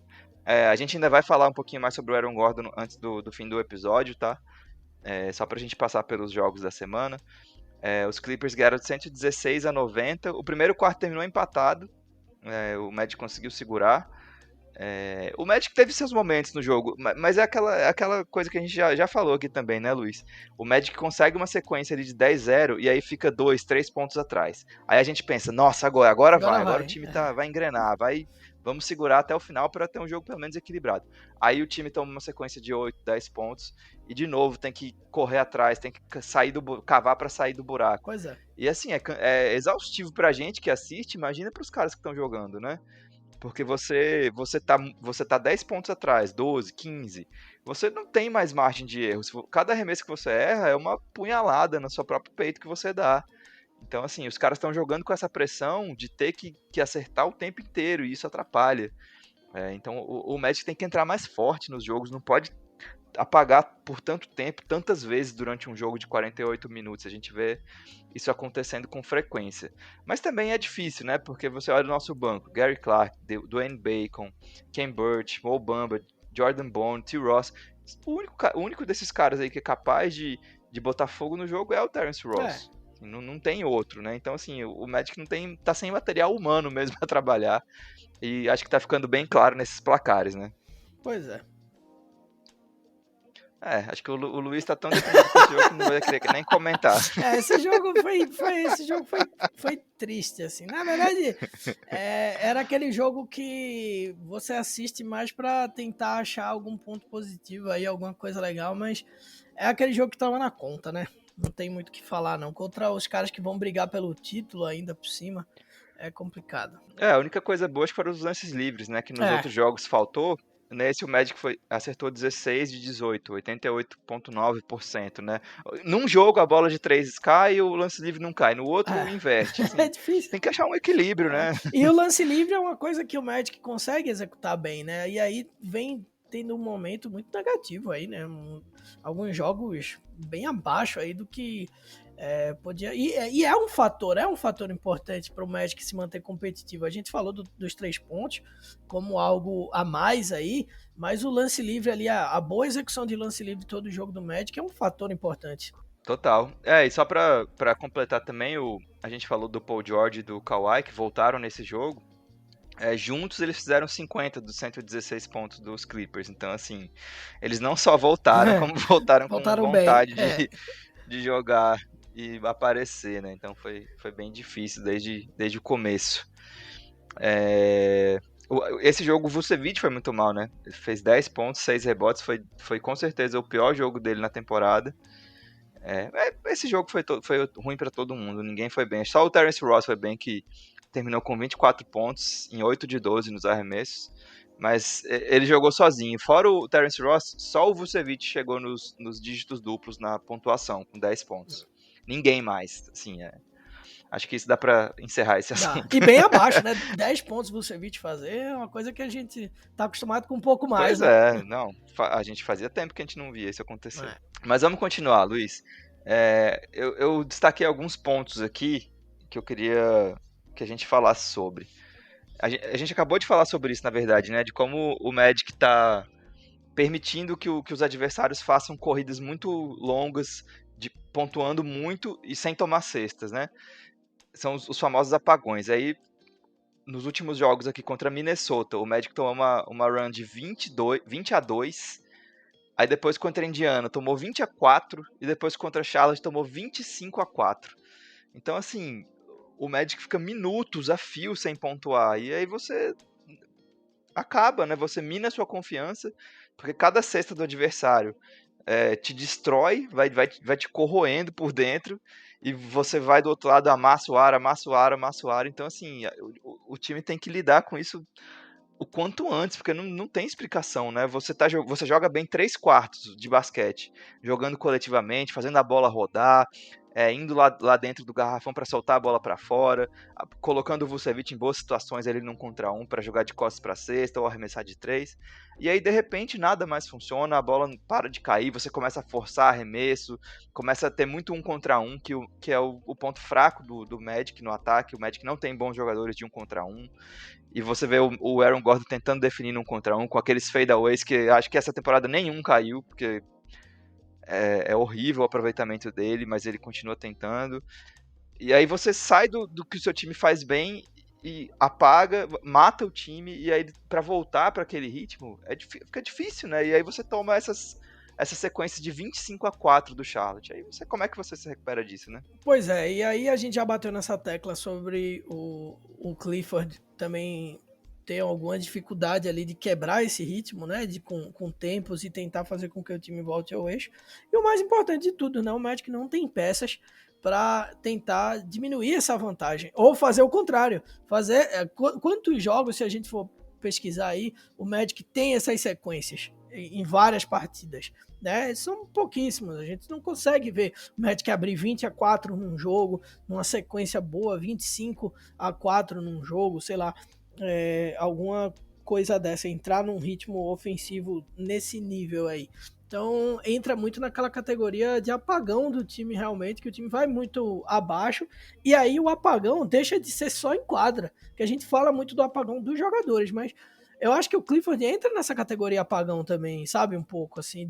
A gente ainda vai falar um pouquinho mais sobre o Aaron Gordon antes do fim do episódio, tá? Só pra gente passar pelos jogos da semana. Os Clippers ganharam de 116-90. O primeiro quarto terminou empatado. O Magic conseguiu segurar. O Magic teve seus momentos no jogo, mas é aquela coisa que a gente já falou aqui também, né, Luiz? O Magic consegue uma sequência ali de 10-0 e aí fica 2, 3 pontos atrás. Aí a gente pensa, nossa, agora vai, agora o time vai engrenar, vamos segurar até o final para ter um jogo pelo menos equilibrado. Aí o time toma uma sequência de 8, 10 pontos e de novo tem que correr atrás, tem que cavar para sair do buraco. Pois é. E assim, é exaustivo pra gente que assiste, imagina pros caras que estão jogando, né? Porque você tá 10 pontos atrás, 12, 15. Você não tem mais margem de erro. Cada arremesso que você erra é uma punhalada no seu próprio peito que você dá. Então, assim, os caras estão jogando com essa pressão de ter que acertar o tempo inteiro e isso atrapalha. Então, o Magic tem que entrar mais forte nos jogos, não pode apagar por tanto tempo, tantas vezes durante um jogo de 48 minutos. A gente vê isso acontecendo com frequência. Mas também é difícil, né? Porque você olha o nosso banco, Gary Clark, Dwayne Bacon, Ken Burch, Mo Bamba, Jordan Bone, T. Ross. O único desses caras aí que é capaz de botar fogo no jogo é o Terence Ross. Não tem outro, né? Então, assim, o Magic tá sem material humano mesmo para trabalhar. E acho que tá ficando bem claro nesses placares, né? Pois é. Acho que o Luiz tá tão deprimido com esse jogo que não vai querer nem comentar. Esse jogo foi triste, assim. Na verdade, era aquele jogo que você assiste mais pra tentar achar algum ponto positivo aí, alguma coisa legal, mas é aquele jogo que tava na conta, né? Não tem muito o que falar, não. Contra os caras que vão brigar pelo título ainda por cima, é complicado. A única coisa boa acho que foram os lances livres, né? Que nos outros jogos faltou. Nesse o Magic acertou 16 de 18, 88,9%, né? Num jogo a bola de 3 cai e o lance livre não cai, no outro inverte. Assim, é difícil. Tem que achar um equilíbrio, né? E o lance livre é uma coisa que o Magic consegue executar bem, né? E aí vem tendo um momento muito negativo aí, né? Alguns jogos bem abaixo aí do que podia. E é um fator importante para o Magic se manter competitivo. A gente falou dos 3 pontos como algo a mais aí, mas o lance livre ali, a boa execução de lance livre de todo o jogo do Magic é um fator importante. Total. E só pra completar também, a gente falou do Paul George e do Kawhi, que voltaram nesse jogo. Juntos eles fizeram 50 dos 116 pontos dos Clippers. Então, assim, eles não só voltaram, como voltaram com vontade de jogar e aparecer, né? Então foi bem difícil desde o começo. Esse jogo o Vucevic foi muito mal, né? Ele fez 10 pontos, 6 rebotes, foi com certeza o pior jogo dele na temporada. Esse jogo foi ruim para todo mundo, ninguém foi bem. Só o Terence Ross foi bem, que terminou com 24 pontos em 8 de 12 nos arremessos. Mas ele jogou sozinho. Fora o Terence Ross, só o Vucevic chegou nos dígitos duplos na pontuação, com 10 pontos. Ninguém mais, assim, acho que isso dá pra encerrar esse assunto. E bem abaixo, né? 10 pontos Vucevic fazer é uma coisa que a gente tá acostumado com um pouco mais, pois né? Não, a gente fazia tempo que a gente não via isso acontecer. Mas vamos continuar, Luiz. Eu destaquei alguns pontos aqui que eu queria que a gente falasse sobre. A gente acabou de falar sobre isso, na verdade, né? De como o Magic tá permitindo que os adversários façam corridas muito longas, pontuando muito e sem tomar cestas, né? São os famosos apagões. Aí, nos últimos jogos aqui contra Minnesota, o Magic tomou uma run de 20-2. Aí depois contra Indiana tomou 20-4. E depois contra Charlotte tomou 25-4. Então, assim, o Magic fica minutos a fio sem pontuar. E aí você acaba, né? Você mina a sua confiança, porque cada cesta do adversário te destrói, vai te corroendo por dentro, e você vai do outro lado, amassa o ar, amassa o ar, amassa o ar. Então, assim, o time tem que lidar com isso o quanto antes, porque não tem explicação, né? Você joga bem 3/4 de basquete, jogando coletivamente, fazendo a bola rodar, indo lá dentro do garrafão para soltar a bola para fora, colocando o Vucevic em boas situações ali num contra um para jogar de costas para cesta ou arremessar de três. E aí, de repente, nada mais funciona, a bola para de cair, você começa a forçar arremesso, começa a ter muito um contra um, que é o ponto fraco do Magic no ataque. O Magic não tem bons jogadores de um contra um. E você vê o Aaron Gordon tentando definir no 1 contra 1 com aqueles fadeaways que acho que essa temporada nenhum caiu, porque é horrível o aproveitamento dele, mas ele continua tentando. E aí você sai do que o seu time faz bem e apaga, mata o time, e aí pra voltar para aquele ritmo fica difícil, né? E aí você toma essas sequências de 25-4 do Charlotte. Aí como é que você se recupera disso, né? Pois é, e aí a gente já bateu nessa tecla sobre o Clifford também ter alguma dificuldade ali de quebrar esse ritmo, né? Com tempos e tentar fazer com que o time volte ao eixo. E o mais importante de tudo, né? O Magic não tem peças para tentar diminuir essa vantagem. Ou fazer o contrário. Quantos jogos, se a gente for pesquisar aí, o Magic tem essas sequências em várias partidas, né? São pouquíssimos, a gente não consegue ver o Magic abrir 20-4 num jogo, numa sequência boa, 25-4 num jogo, sei lá, alguma coisa dessa, entrar num ritmo ofensivo nesse nível aí. Então entra muito naquela categoria de apagão do time realmente, que o time vai muito abaixo, e aí o apagão deixa de ser só em quadra, que a gente fala muito do apagão dos jogadores, mas eu acho que o Clifford entra nessa categoria apagão também, sabe? Um pouco, assim,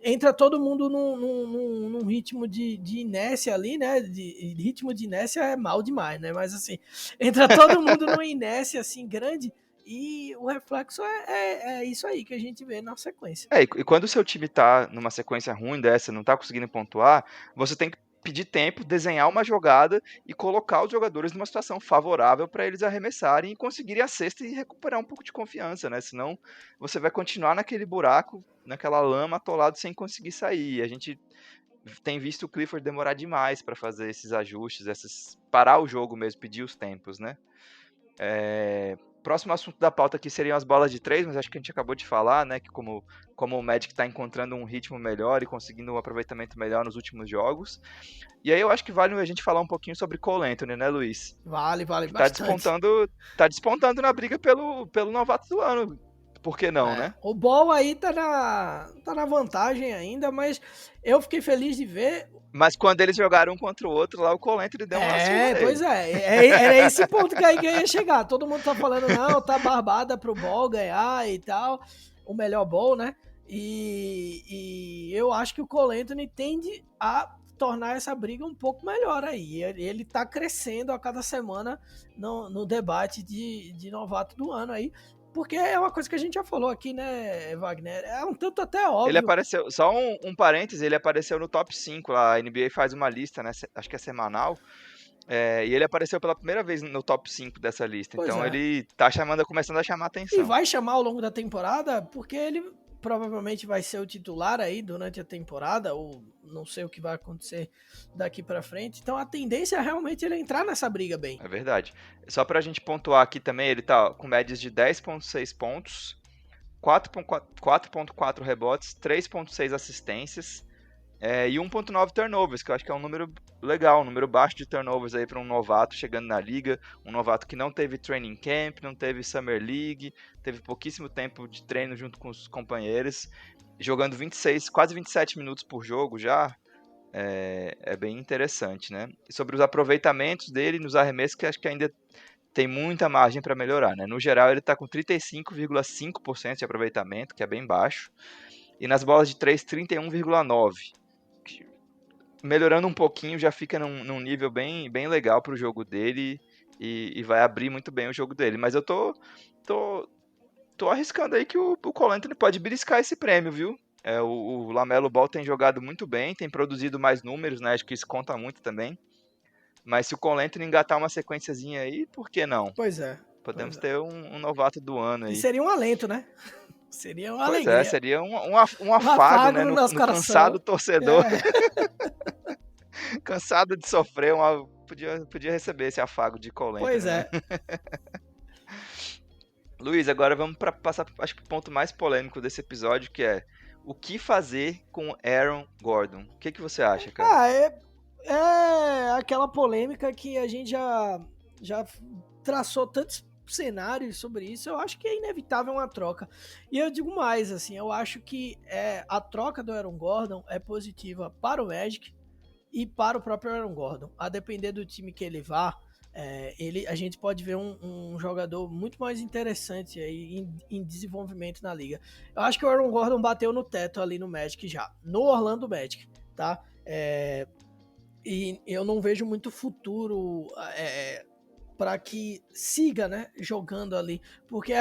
entra todo mundo num ritmo de inércia ali, né? Ritmo de inércia é mal demais, né? Mas, assim, entra todo mundo numa inércia, assim, grande, e o reflexo é isso aí que a gente vê na sequência. E quando o seu time tá numa sequência ruim dessa, não tá conseguindo pontuar, você tem que pedir tempo, desenhar uma jogada e colocar os jogadores numa situação favorável para eles arremessarem e conseguirem a cesta e recuperar um pouco de confiança, né? Senão você vai continuar naquele buraco, naquela lama atolado sem conseguir sair. A gente tem visto o Clifford demorar demais para fazer esses ajustes, parar o jogo mesmo, pedir os tempos, né? Próximo assunto da pauta aqui seriam as bolas de três, mas acho que a gente acabou de falar, né? Que como o Magic está encontrando um ritmo melhor e conseguindo um aproveitamento melhor nos últimos jogos. E aí eu acho que vale a gente falar um pouquinho sobre Cole Anthony, né, Luiz? Vale Que bastante. tá despontando na briga pelo novato do ano. Por que não, né? O Ball aí tá na vantagem ainda, mas eu fiquei feliz de ver. Mas quando eles jogaram um contra o outro, lá o Cole Anthony deu uma surra Pois nele. era esse ponto que aí que eu ia chegar. Todo mundo tá falando, não, tá barbada pro Ball ganhar e tal, o melhor Ball, né? E eu acho que o Cole Anthony tende a tornar essa briga um pouco melhor aí. Ele tá crescendo a cada semana no debate de novato do ano aí. Porque é uma coisa que a gente já falou aqui, né, Wagner? É um tanto até Ele óbvio. apareceu, só um parêntese, ele apareceu no top 5 lá. A NBA faz uma lista, né? Acho que é semanal. E ele apareceu pela primeira vez no top 5 dessa lista. Pois Então é. ele tá começando a chamar E atenção. vai chamar ao longo da temporada, porque ele provavelmente vai ser o titular aí durante a temporada, ou não sei o que vai acontecer daqui para frente. Então a tendência é realmente ele entrar nessa briga bem. É verdade. Só pra gente pontuar aqui também, ele tá com médias de 10,6 pontos, 4,4 rebotes, 3,6 assistências. E 1,9 turnovers, que eu acho que é um número legal, um número baixo de turnovers aí para um novato chegando na liga, um novato que não teve training camp, não teve summer league, teve pouquíssimo tempo de treino junto com os companheiros, jogando 26, quase 27 minutos por jogo já. É bem interessante, né? E sobre os aproveitamentos dele nos arremessos, que acho que ainda tem muita margem para melhorar, né? No geral, ele está com 35,5% de aproveitamento, que é bem baixo, e nas bolas de 3, 31,9%. Melhorando um pouquinho, já fica num nível bem legal para o jogo dele e vai abrir muito bem o jogo dele. Mas eu tô, tô arriscando aí que o Cole Anthony pode beliscar esse prêmio, viu? O LaMelo Ball tem jogado muito bem, tem produzido mais números, né? Acho que isso conta muito também. Mas se o Cole Anthony engatar uma sequenciazinha aí, por que não? Pois é, pois Podemos é. ter um novato do ano E aí. seria um alento, né? Seria uma Pois é, alegria. seria um Um afago, afago né, no no, nosso no cansado coração. torcedor, É. cansado de sofrer, podia receber esse afago de Cole Pois Anthony, né? é. Luiz, agora vamos para passar, acho que o ponto mais polêmico desse episódio, que é o que fazer com Aaron Gordon. O que você acha, cara? Ah, é aquela polêmica que a gente já traçou tantos cenários sobre isso. Eu acho que é inevitável uma troca. E eu digo mais, assim, eu acho que a troca do Aaron Gordon é positiva para o Magic e para o próprio Aaron Gordon. A depender do time que ele vá, a gente pode ver um jogador muito mais interessante aí em desenvolvimento na liga. Eu acho que o Aaron Gordon bateu no teto ali no Magic já, no Orlando Magic, tá? E eu não vejo muito futuro para que siga, né, jogando ali, porque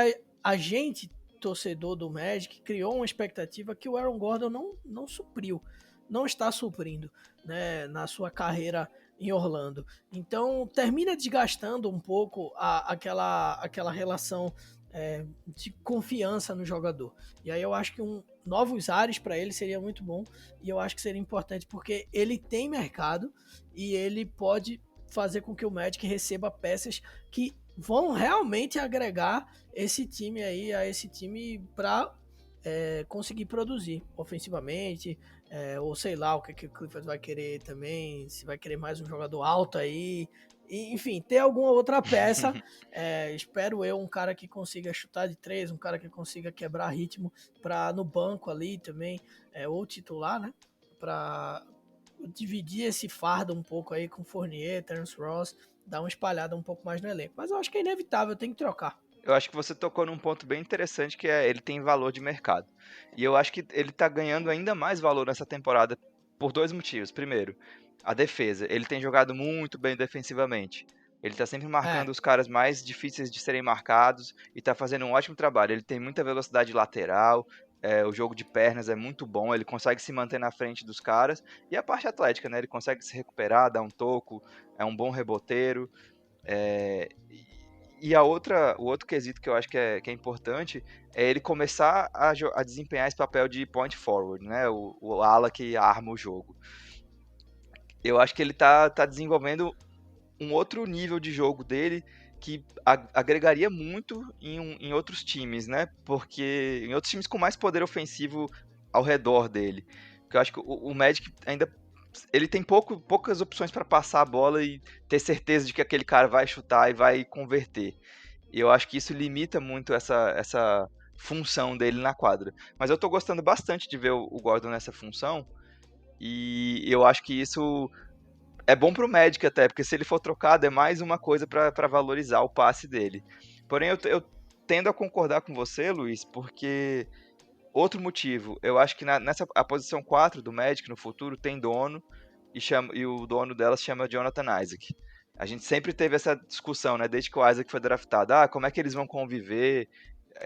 a gente, torcedor do Magic, criou uma expectativa que o Aaron Gordon não supriu, não está suprindo, né, na sua carreira em Orlando. Então termina desgastando um pouco aquela relação de confiança no jogador. E aí eu acho que novos ares para ele seria muito bom, e eu acho que seria importante porque ele tem mercado e ele pode fazer com que o Magic receba peças que vão realmente agregar esse time aí a esse time para conseguir produzir ofensivamente, ou sei lá o que o Clippers vai querer também, se vai querer mais um jogador alto aí, enfim, ter alguma outra peça. Espero eu um cara que consiga chutar de três, um cara que consiga quebrar ritmo para no banco ali também, ou titular, né? Para dividir esse fardo um pouco aí com Fournier, Terence Ross, dar uma espalhada um pouco mais no elenco. Mas eu acho que é inevitável, tem que trocar. Eu acho que você tocou num ponto bem interessante, que é ele tem valor de mercado. E eu acho que ele tá ganhando ainda mais valor nessa temporada por dois motivos. Primeiro, a defesa. Ele tem jogado muito bem defensivamente. Ele tá sempre marcando É, os caras mais difíceis de serem marcados e tá fazendo um ótimo trabalho. Ele tem muita velocidade lateral, o jogo de pernas é muito bom, ele consegue se manter na frente dos caras. E a parte atlética, né? Ele consegue se recuperar, dar um toco, é um bom reboteiro. É, o outro quesito que eu acho que é importante é ele começar a desempenhar esse papel de point forward, né? O ala que arma o jogo. Eu acho que ele tá desenvolvendo um outro nível de jogo dele que agregaria muito em outros times, né? Porque em outros times com mais poder ofensivo ao redor dele. Porque eu acho que o Magic ainda ele tem poucas opções para passar a bola e ter certeza de que aquele cara vai chutar e vai converter. E eu acho que isso limita muito essa função dele na quadra. Mas eu tô gostando bastante de ver o Gordon nessa função. E eu acho que isso é bom pro Magic até, porque se ele for trocado é mais uma coisa para valorizar o passe dele. Porém, eu tendo a concordar com você, Luiz, porque outro motivo, eu acho que nessa a posição 4 do Magic no futuro tem dono e o dono dela se chama Jonathan Isaac. A gente sempre teve essa discussão, né, desde que o Isaac foi draftado. Como é que eles vão conviver?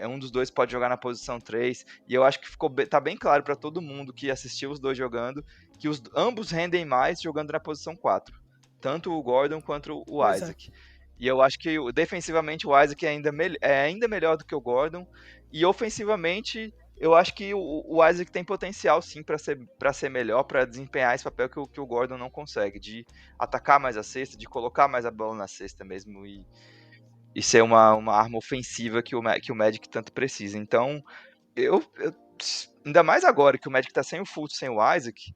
Um dos dois pode jogar na posição 3. E eu acho que tá bem claro para todo mundo que assistiu os dois jogando que ambos rendem mais jogando na posição 4. Tanto o Gordon quanto o pois é. Isaac. E eu acho que defensivamente o Isaac é ainda melhor do que o Gordon. E ofensivamente eu acho que o Isaac tem potencial sim para ser melhor, para desempenhar esse papel que o Gordon não consegue, de atacar mais a cesta, de colocar mais a bola na cesta mesmo e ser uma arma ofensiva que o Magic tanto precisa. Então, ainda mais agora que o Magic tá sem o Fultz, sem o Isaac,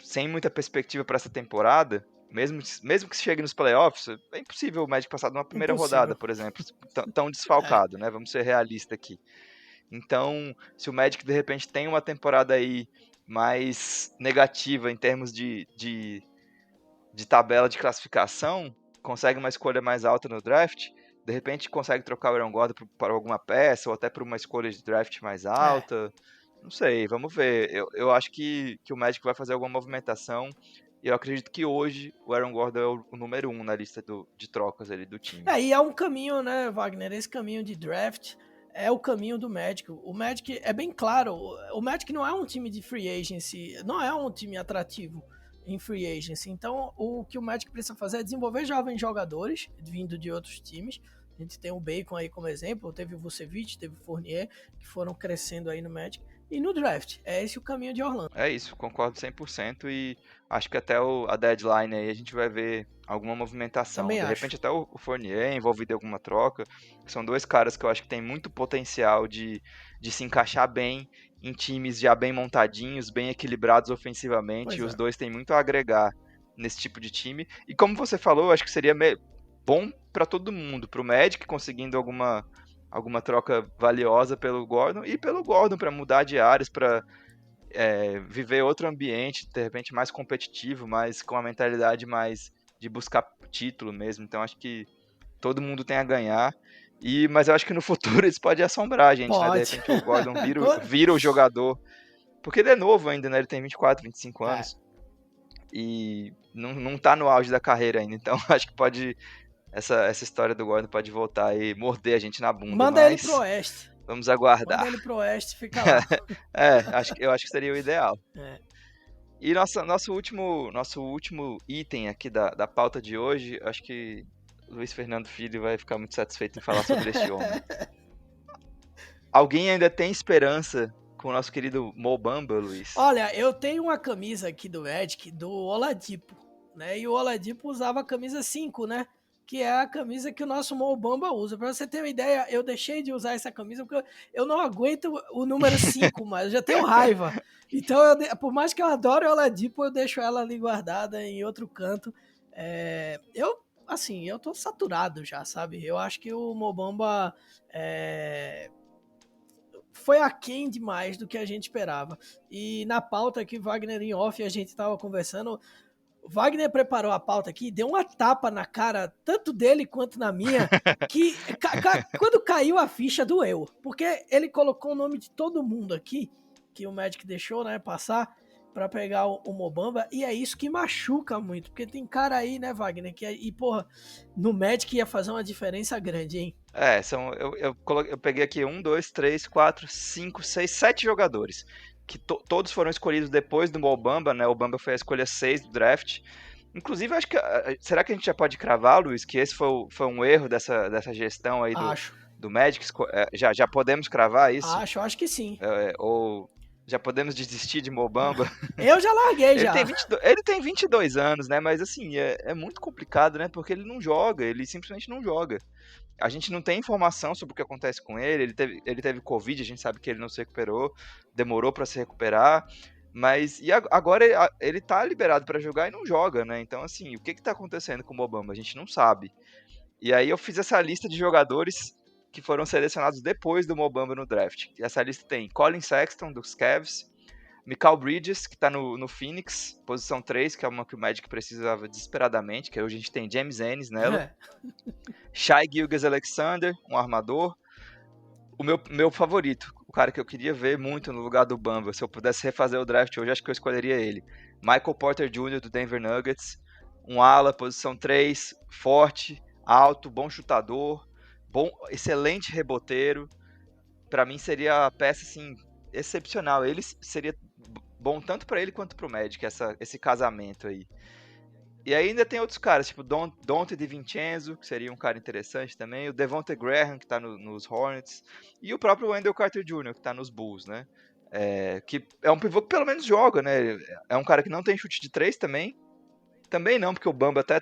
sem muita perspectiva para essa temporada, mesmo que chegue nos playoffs, é impossível o Magic passar de uma primeira rodada, Impossível. por exemplo, tão É, desfalcado, né? Vamos ser realistas aqui. Então, se o Magic de repente tem uma temporada aí mais negativa em termos de tabela de classificação, consegue uma escolha mais alta no draft, de repente consegue trocar o Aaron Gordon para alguma peça, ou até por uma escolha de draft mais É. alta. Não sei, vamos ver. Eu acho que o Magic vai fazer alguma movimentação. E eu acredito que hoje o Aaron Gordon é o número 1 na lista de trocas ali do time. E é um caminho, né, Wagner? Esse caminho de draft é o caminho do Magic. O Magic é bem claro. O Magic não é um time de free agency, não é um time atrativo em free agency. Então, o que o Magic precisa fazer é desenvolver jovens jogadores vindo de outros times. A gente tem o Bacon aí como exemplo, teve o Vucevic, teve o Fournier, que foram crescendo aí no Magic. E no draft, é esse o caminho de Orlando. É isso, concordo 100% e acho que até a deadline aí a gente vai ver alguma movimentação. Também De acho. repente até o Fournier envolvido em alguma troca. São dois caras que eu acho que tem muito potencial de se encaixar bem em times já bem montadinhos, bem equilibrados ofensivamente. Pois E os é. dois têm muito a agregar nesse tipo de time. E como você falou, eu acho que seria bom para todo mundo, para o Magic conseguindo alguma troca valiosa pelo Gordon e pelo Gordon para mudar de áreas, para viver outro ambiente, de repente mais competitivo, mais com uma mentalidade mais de buscar título mesmo. Então acho que todo mundo tem a ganhar. Mas eu acho que no futuro isso pode assombrar a gente, né? De Pode. repente o Gordon vira o jogador. Porque ele é novo ainda, né? Ele tem 24, 25 É. anos. E não tá no auge da carreira ainda. Então acho que pode. Essa história do Gordon pode voltar e morder a gente na bunda. Manda ele pro Mas Oeste. vamos Manda aguardar. ele pro Oeste e fica lá. Eu acho que seria o ideal. É. E nosso último item aqui da pauta de hoje, acho que Luiz Fernando Filho vai ficar muito satisfeito em falar sobre este homem. Alguém ainda tem esperança com o nosso querido Mo Bamba, Luiz? Olha, eu tenho uma camisa aqui do Magic do Oladipo, né? E o Oladipo usava a camisa 5, né? Que é a camisa que o nosso Mo Bamba usa. Pra você ter uma ideia, eu deixei de usar essa camisa porque eu não aguento o número 5 mais, eu já tenho raiva. Então, por mais que eu adore o Oladipo, eu deixo ela ali guardada em outro canto. Eu tô saturado já, sabe? Eu acho que o Mo Bamba foi aquém demais do que a gente esperava. E na pauta aqui, Wagner em off, a gente estava conversando. Wagner preparou a pauta aqui, deu uma tapa na cara, tanto dele quanto na minha, que quando caiu a ficha doeu. Porque ele colocou o nome de todo mundo aqui, que o Magic deixou, né, passar para pegar o Mobamba, e é isso que machuca muito, porque tem cara aí, né, Wagner, porra, no Magic ia fazer uma diferença grande, hein? Eu peguei aqui 1, 2, 3, 4, 5, 6, 7 jogadores. Que todos foram escolhidos depois do Mobamba, né? O Bamba foi a escolha 6 do draft. Inclusive, acho que. Será que a gente já pode cravar, Luiz, que esse foi um erro dessa gestão aí Acho. do Magic? Já podemos cravar isso? Acho que sim. Ou já podemos desistir de Mobamba? Eu já larguei já. Ele tem 22 anos, né? Mas assim, é muito complicado, né? Porque ele não joga, ele simplesmente não joga. A gente não tem informação sobre o que acontece com ele. Ele teve Covid, a gente sabe que ele não se recuperou, demorou para se recuperar. Mas agora ele tá liberado para jogar e não joga, né? Então, assim, o que tá acontecendo com o Mobamba? A gente não sabe. E aí eu fiz essa lista de jogadores que foram selecionados depois do Mobamba no draft. E essa lista tem Colin Sexton, dos Cavs, Mikal Bridges, que tá no Phoenix, posição 3, que é uma que o Magic precisava desesperadamente, que hoje a gente tem James Ennis nela. Shai Gilgeous-Alexander, um armador. O meu favorito, o cara que eu queria ver muito no lugar do Bamba, se eu pudesse refazer o draft hoje, acho que eu escolheria ele. Michael Porter Jr. do Denver Nuggets, um ala, posição 3, forte, alto, bom chutador, excelente reboteiro. Para mim seria a peça assim excepcional. Ele seria bom tanto para ele quanto para o Magic, esse casamento aí. E ainda tem outros caras, tipo Dante DiVincenzo, que seria um cara interessante também, o Devonte Graham, que tá nos Hornets, e o próprio Wendell Carter Jr., que tá nos Bulls, né? Que é um pivô que pelo menos joga, né? É um cara que não tem chute de 3 também. Também não, porque o Bamba até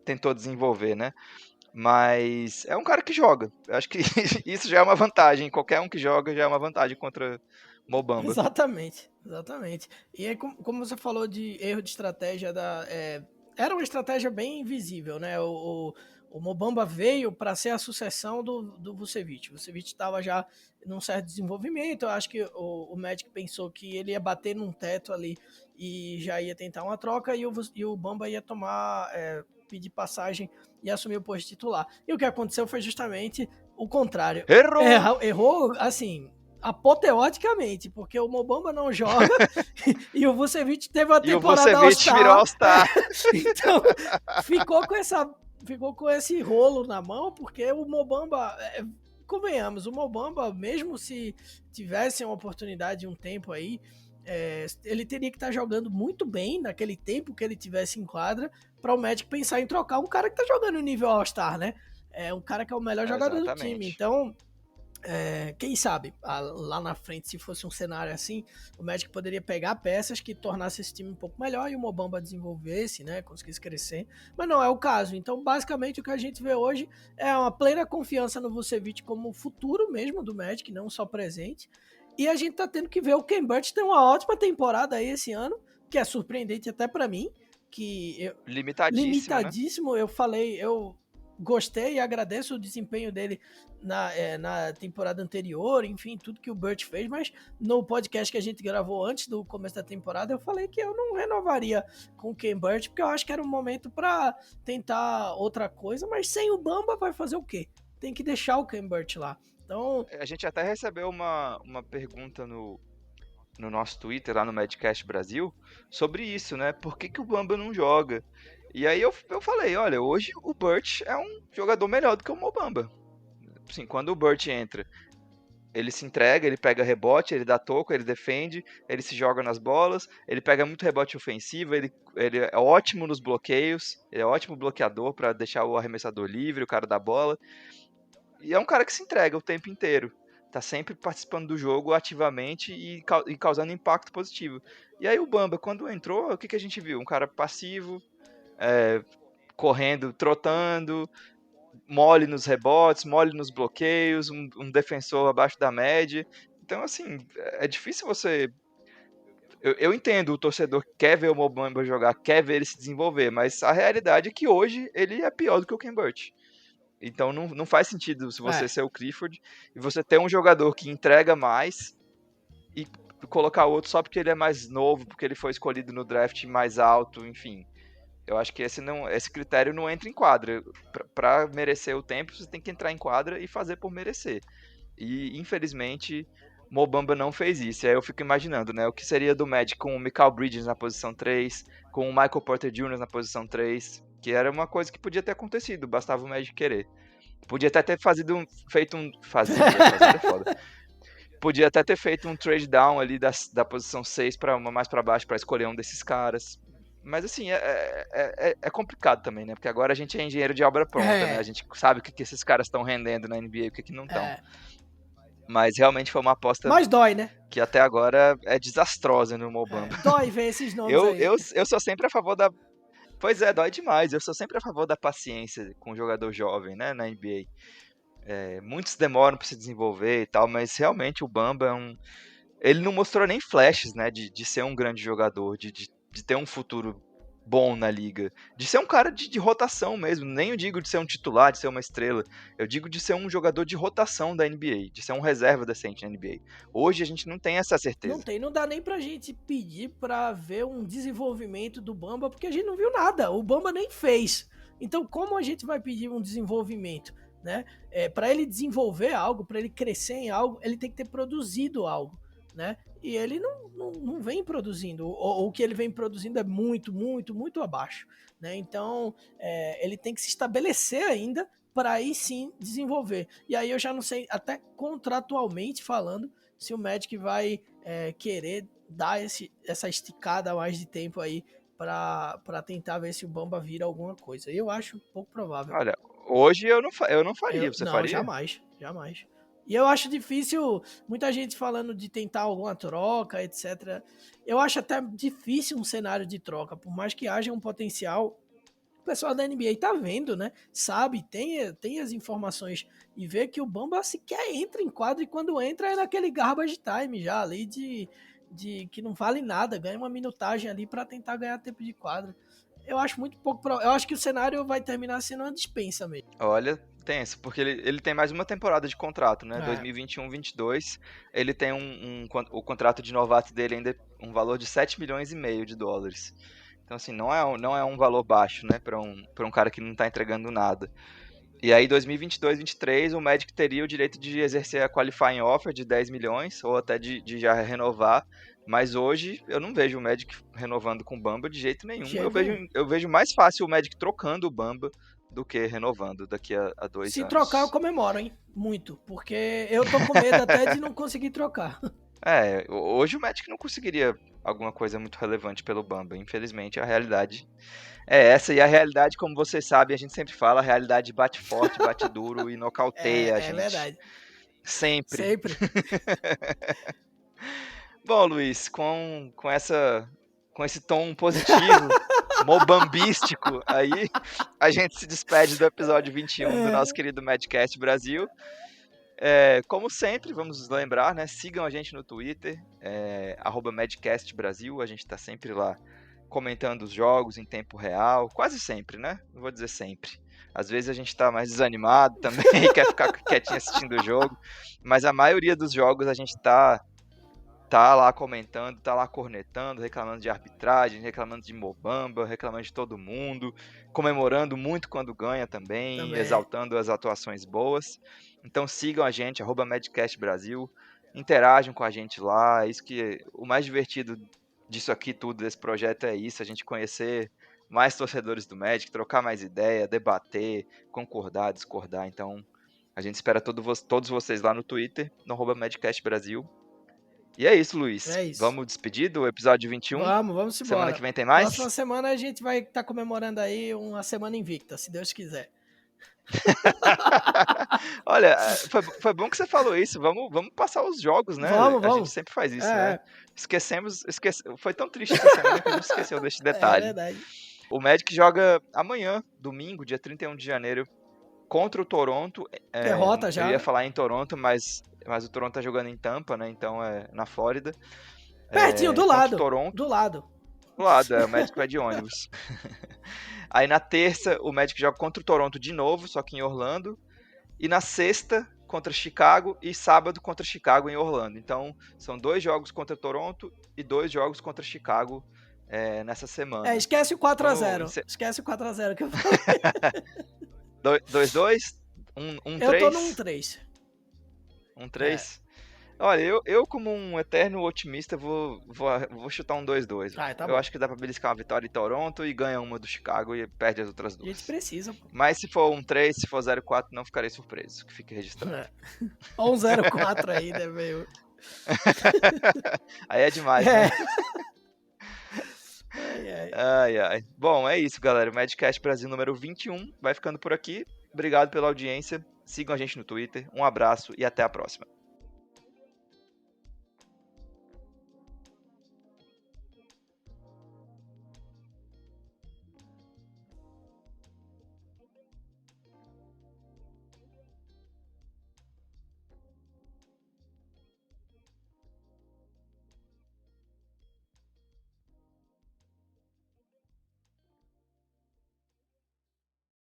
tentou desenvolver, né? Mas é um cara que joga. Eu acho que isso já é uma vantagem. Qualquer um que joga já é uma vantagem contra Mobamba. Exatamente. E aí, como você falou de erro de estratégia, era uma estratégia bem invisível, né? O O Mo Bamba veio para ser a sucessão do Vucevic. O Vucevic estava já num certo desenvolvimento. Eu acho que o Magic pensou que ele ia bater num teto ali e já ia tentar uma troca, e o Bamba ia tomar, pedir passagem e assumir o posto titular. E o que aconteceu foi justamente o contrário. Errou! Errou, assim, apoteoticamente, porque o Mo Bamba não joga e o Vucevic teve uma E o temporada Vucevic virou All-Star. All-Star. Então, ficou com esse rolo na mão, porque o Mo Bamba, convenhamos, o Mo Bamba, mesmo se tivesse uma oportunidade um tempo aí, ele teria que estar jogando muito bem naquele tempo que ele tivesse em quadra para o Magic pensar em trocar um cara que está jogando no nível All-Star, né? É um cara que é o melhor jogador do time. Exatamente. Então, quem sabe, lá na frente, se fosse um cenário assim, o Magic poderia pegar peças que tornasse esse time um pouco melhor e o Mo Bamba desenvolvesse, né, conseguisse crescer, mas não é o caso. Então, basicamente, o que a gente vê hoje é uma plena confiança no Vucevic como futuro mesmo do Magic, não só presente, e a gente tá tendo que ver o Ken Burch ter uma ótima temporada aí esse ano, que é surpreendente até para mim, Limitadíssima, né? limitadíssimo. Eu gostei e agradeço o desempenho dele na temporada anterior, enfim, tudo que o Burt fez, mas no podcast que a gente gravou antes do começo da temporada, eu falei que eu não renovaria com o Ken Burt, porque eu acho que era um momento para tentar outra coisa, mas sem o Bamba vai fazer o quê? Tem que deixar o Ken Burt lá. Então, A gente até recebeu uma pergunta no nosso Twitter, lá no Madcast Brasil, sobre isso, né? Por que o Bamba não joga? E aí eu falei, olha, hoje o Burt é um jogador melhor do que o Mobamba. Assim, quando o Burt entra, ele se entrega, ele pega rebote, ele dá toco, ele defende, ele se joga nas bolas, ele pega muito rebote ofensivo, ele é ótimo nos bloqueios, ele é ótimo bloqueador para deixar o arremessador livre, o cara da bola. E é um cara que se entrega o tempo inteiro. Tá sempre participando do jogo ativamente e causando impacto positivo. E aí o Bamba, quando entrou, o que a gente viu? Um cara passivo, correndo, trotando, mole nos rebotes, mole nos bloqueios, um defensor abaixo da média. Então, assim, é difícil você. Eu entendo, o torcedor quer ver o Mobamba jogar, quer ver ele se desenvolver, mas a realidade é que hoje ele é pior do que o Ken Burch. Então não faz sentido se você ser o Clifford e você ter um jogador que entrega mais e colocar outro só porque ele é mais novo, porque ele foi escolhido no draft mais alto, enfim. Eu acho que esse critério não entra em quadra. Para merecer o tempo, você tem que entrar em quadra e fazer por merecer. E, infelizmente, Mobamba não fez isso. E aí eu fico imaginando, né? O que seria do Magic com o Mikal Bridges na posição 3, com o Michael Porter Jr. na posição 3, que era uma coisa que podia ter acontecido, bastava o Magic querer. Podia até ter feito um... Fazido é foda. Podia até ter feito um trade down ali da posição 6 para uma mais para baixo para escolher um desses caras. Mas assim, é complicado também, né? Porque agora a gente é engenheiro de obra pronta, né? A gente sabe o que esses caras estão rendendo na NBA e o que não estão. Mas realmente foi uma aposta mas dói, né? que até agora é desastrosa no Mobamba. Dói ver esses nomes aí. Eu sou sempre a favor da... Pois é, dói demais. Eu sou sempre a favor da paciência com o jogador jovem, né? Na NBA. Muitos demoram para se desenvolver e tal, mas realmente o Bamba ele não mostrou nem flashes, né, de ser um grande jogador, de ter um futuro bom na liga, de ser um cara de rotação mesmo, nem eu digo de ser um titular, de ser uma estrela, eu digo de ser um jogador de rotação da NBA, de ser um reserva decente na NBA. Hoje a gente não tem essa certeza. Não dá nem pra gente pedir pra ver um desenvolvimento do Bamba, porque a gente não viu nada, o Bamba nem fez. Então como a gente vai pedir um desenvolvimento, né? Para ele desenvolver algo, para ele crescer em algo, ele tem que ter produzido algo, né? E ele não vem produzindo, ou o que ele vem produzindo é muito, muito, muito abaixo, né? Então ele tem que se estabelecer ainda para aí sim desenvolver. E aí eu já não sei, até contratualmente falando, se o Magic vai querer dar essa esticada a mais de tempo aí para tentar ver se o Bamba vira alguma coisa. Eu acho pouco provável. Olha, hoje eu não faria, você Não, faria? jamais, jamais. E eu acho difícil, muita gente falando de tentar alguma troca, etc. Eu acho até difícil um cenário de troca, por mais que haja um potencial. O pessoal da NBA tá vendo, né? Sabe, tem as informações e vê que o Bamba sequer entra em quadro e quando entra é naquele garbage time já ali de que não vale nada, ganha uma minutagem ali para tentar ganhar tempo de quadra. eu acho muito pouco. Eu acho que o cenário vai terminar sendo uma dispensa mesmo. Olha, tenso, porque ele tem mais uma temporada de contrato, né? É. 2021-22, ele tem o contrato de novato dele ainda um valor de 7 milhões e meio de dólares. Então, assim, não é um valor baixo, né, para um cara que não tá entregando nada. E aí, 2022-23, o Magic teria o direito de exercer a qualifying offer de 10 milhões, ou até de já renovar. Mas hoje, eu não vejo o Magic renovando com o Bamba de jeito nenhum. Eu vejo mais fácil o Magic trocando o Bamba do que renovando daqui a 2 Se anos. trocar, eu comemoro, hein? Muito. Porque eu tô com medo até de não conseguir trocar. Hoje o Magic não conseguiria alguma coisa muito relevante pelo Bamba. Infelizmente, a realidade é essa. E a realidade, como vocês sabem, a gente sempre fala, a realidade bate forte, bate duro e nocauteia a É gente. verdade. Sempre. Sempre. Bom, Luiz, com esse tom positivo, mobambístico aí, a gente se despede do episódio 21 do nosso querido Madcast Brasil. Como sempre, vamos lembrar, né? Sigam a gente no Twitter, @Madcast Brasil, a gente tá sempre lá comentando os jogos em tempo real, quase sempre, né? Não vou dizer sempre. Às vezes a gente tá mais desanimado também, quer ficar quietinho assistindo o jogo, mas a maioria dos jogos a gente tá lá comentando, tá lá cornetando, reclamando de arbitragem, reclamando de Mobamba, reclamando de todo mundo, comemorando muito quando ganha também, exaltando as atuações boas. Então sigam a gente, @Madcast Brasil, interajam com a gente lá, isso que o mais divertido disso aqui tudo, desse projeto é isso, a gente conhecer mais torcedores do Magic, trocar mais ideia, debater, concordar, discordar. Então a gente espera todos vocês lá no Twitter, no @Madcast Brasil. E é isso, Luiz. É isso. Vamos despedir do episódio 21? Vamos embora. Semana que vem tem mais? Próxima semana a gente vai estar comemorando aí uma semana invicta, se Deus quiser. Olha, foi bom que você falou isso. Vamos passar os jogos, né? Vamos. A gente sempre faz isso, né? Foi tão triste essa semana que a gente esqueceu deste detalhe. É verdade. O Magic joga amanhã, domingo, dia 31 de janeiro, contra o Toronto. Derrota já. Eu ia falar em Toronto, mas o Toronto tá jogando em Tampa, né? Então é na Flórida. Pertinho, do lado. Toronto. Do lado. Do lado, o Magic vai de ônibus. Aí na terça, o Magic joga contra o Toronto de novo, só que em Orlando. E na sexta, contra Chicago. E sábado, contra Chicago em Orlando. Então, são 2 jogos contra Toronto e 2 jogos contra Chicago nessa semana. Esquece o 4-0. Esquece o 4-0 que eu falei. 2-2? 1-3? Eu tô no 1-3. 1-3? Olha, eu como um eterno otimista vou chutar um 2-2. Tá eu acho que dá pra beliscar uma vitória em Toronto e ganha uma do Chicago e perde as outras 2. A gente precisa, pô. Mas se for 1-3, se for 0-4, não ficarei surpreso. Que fique registrado. Ou um 0-4 aí, né, meio... Aí é demais, né? Ai. Bom, é isso, galera. O Madcast Brasil número 21 vai ficando por aqui. Obrigado pela audiência. Sigam a gente no Twitter. Um abraço e até a próxima.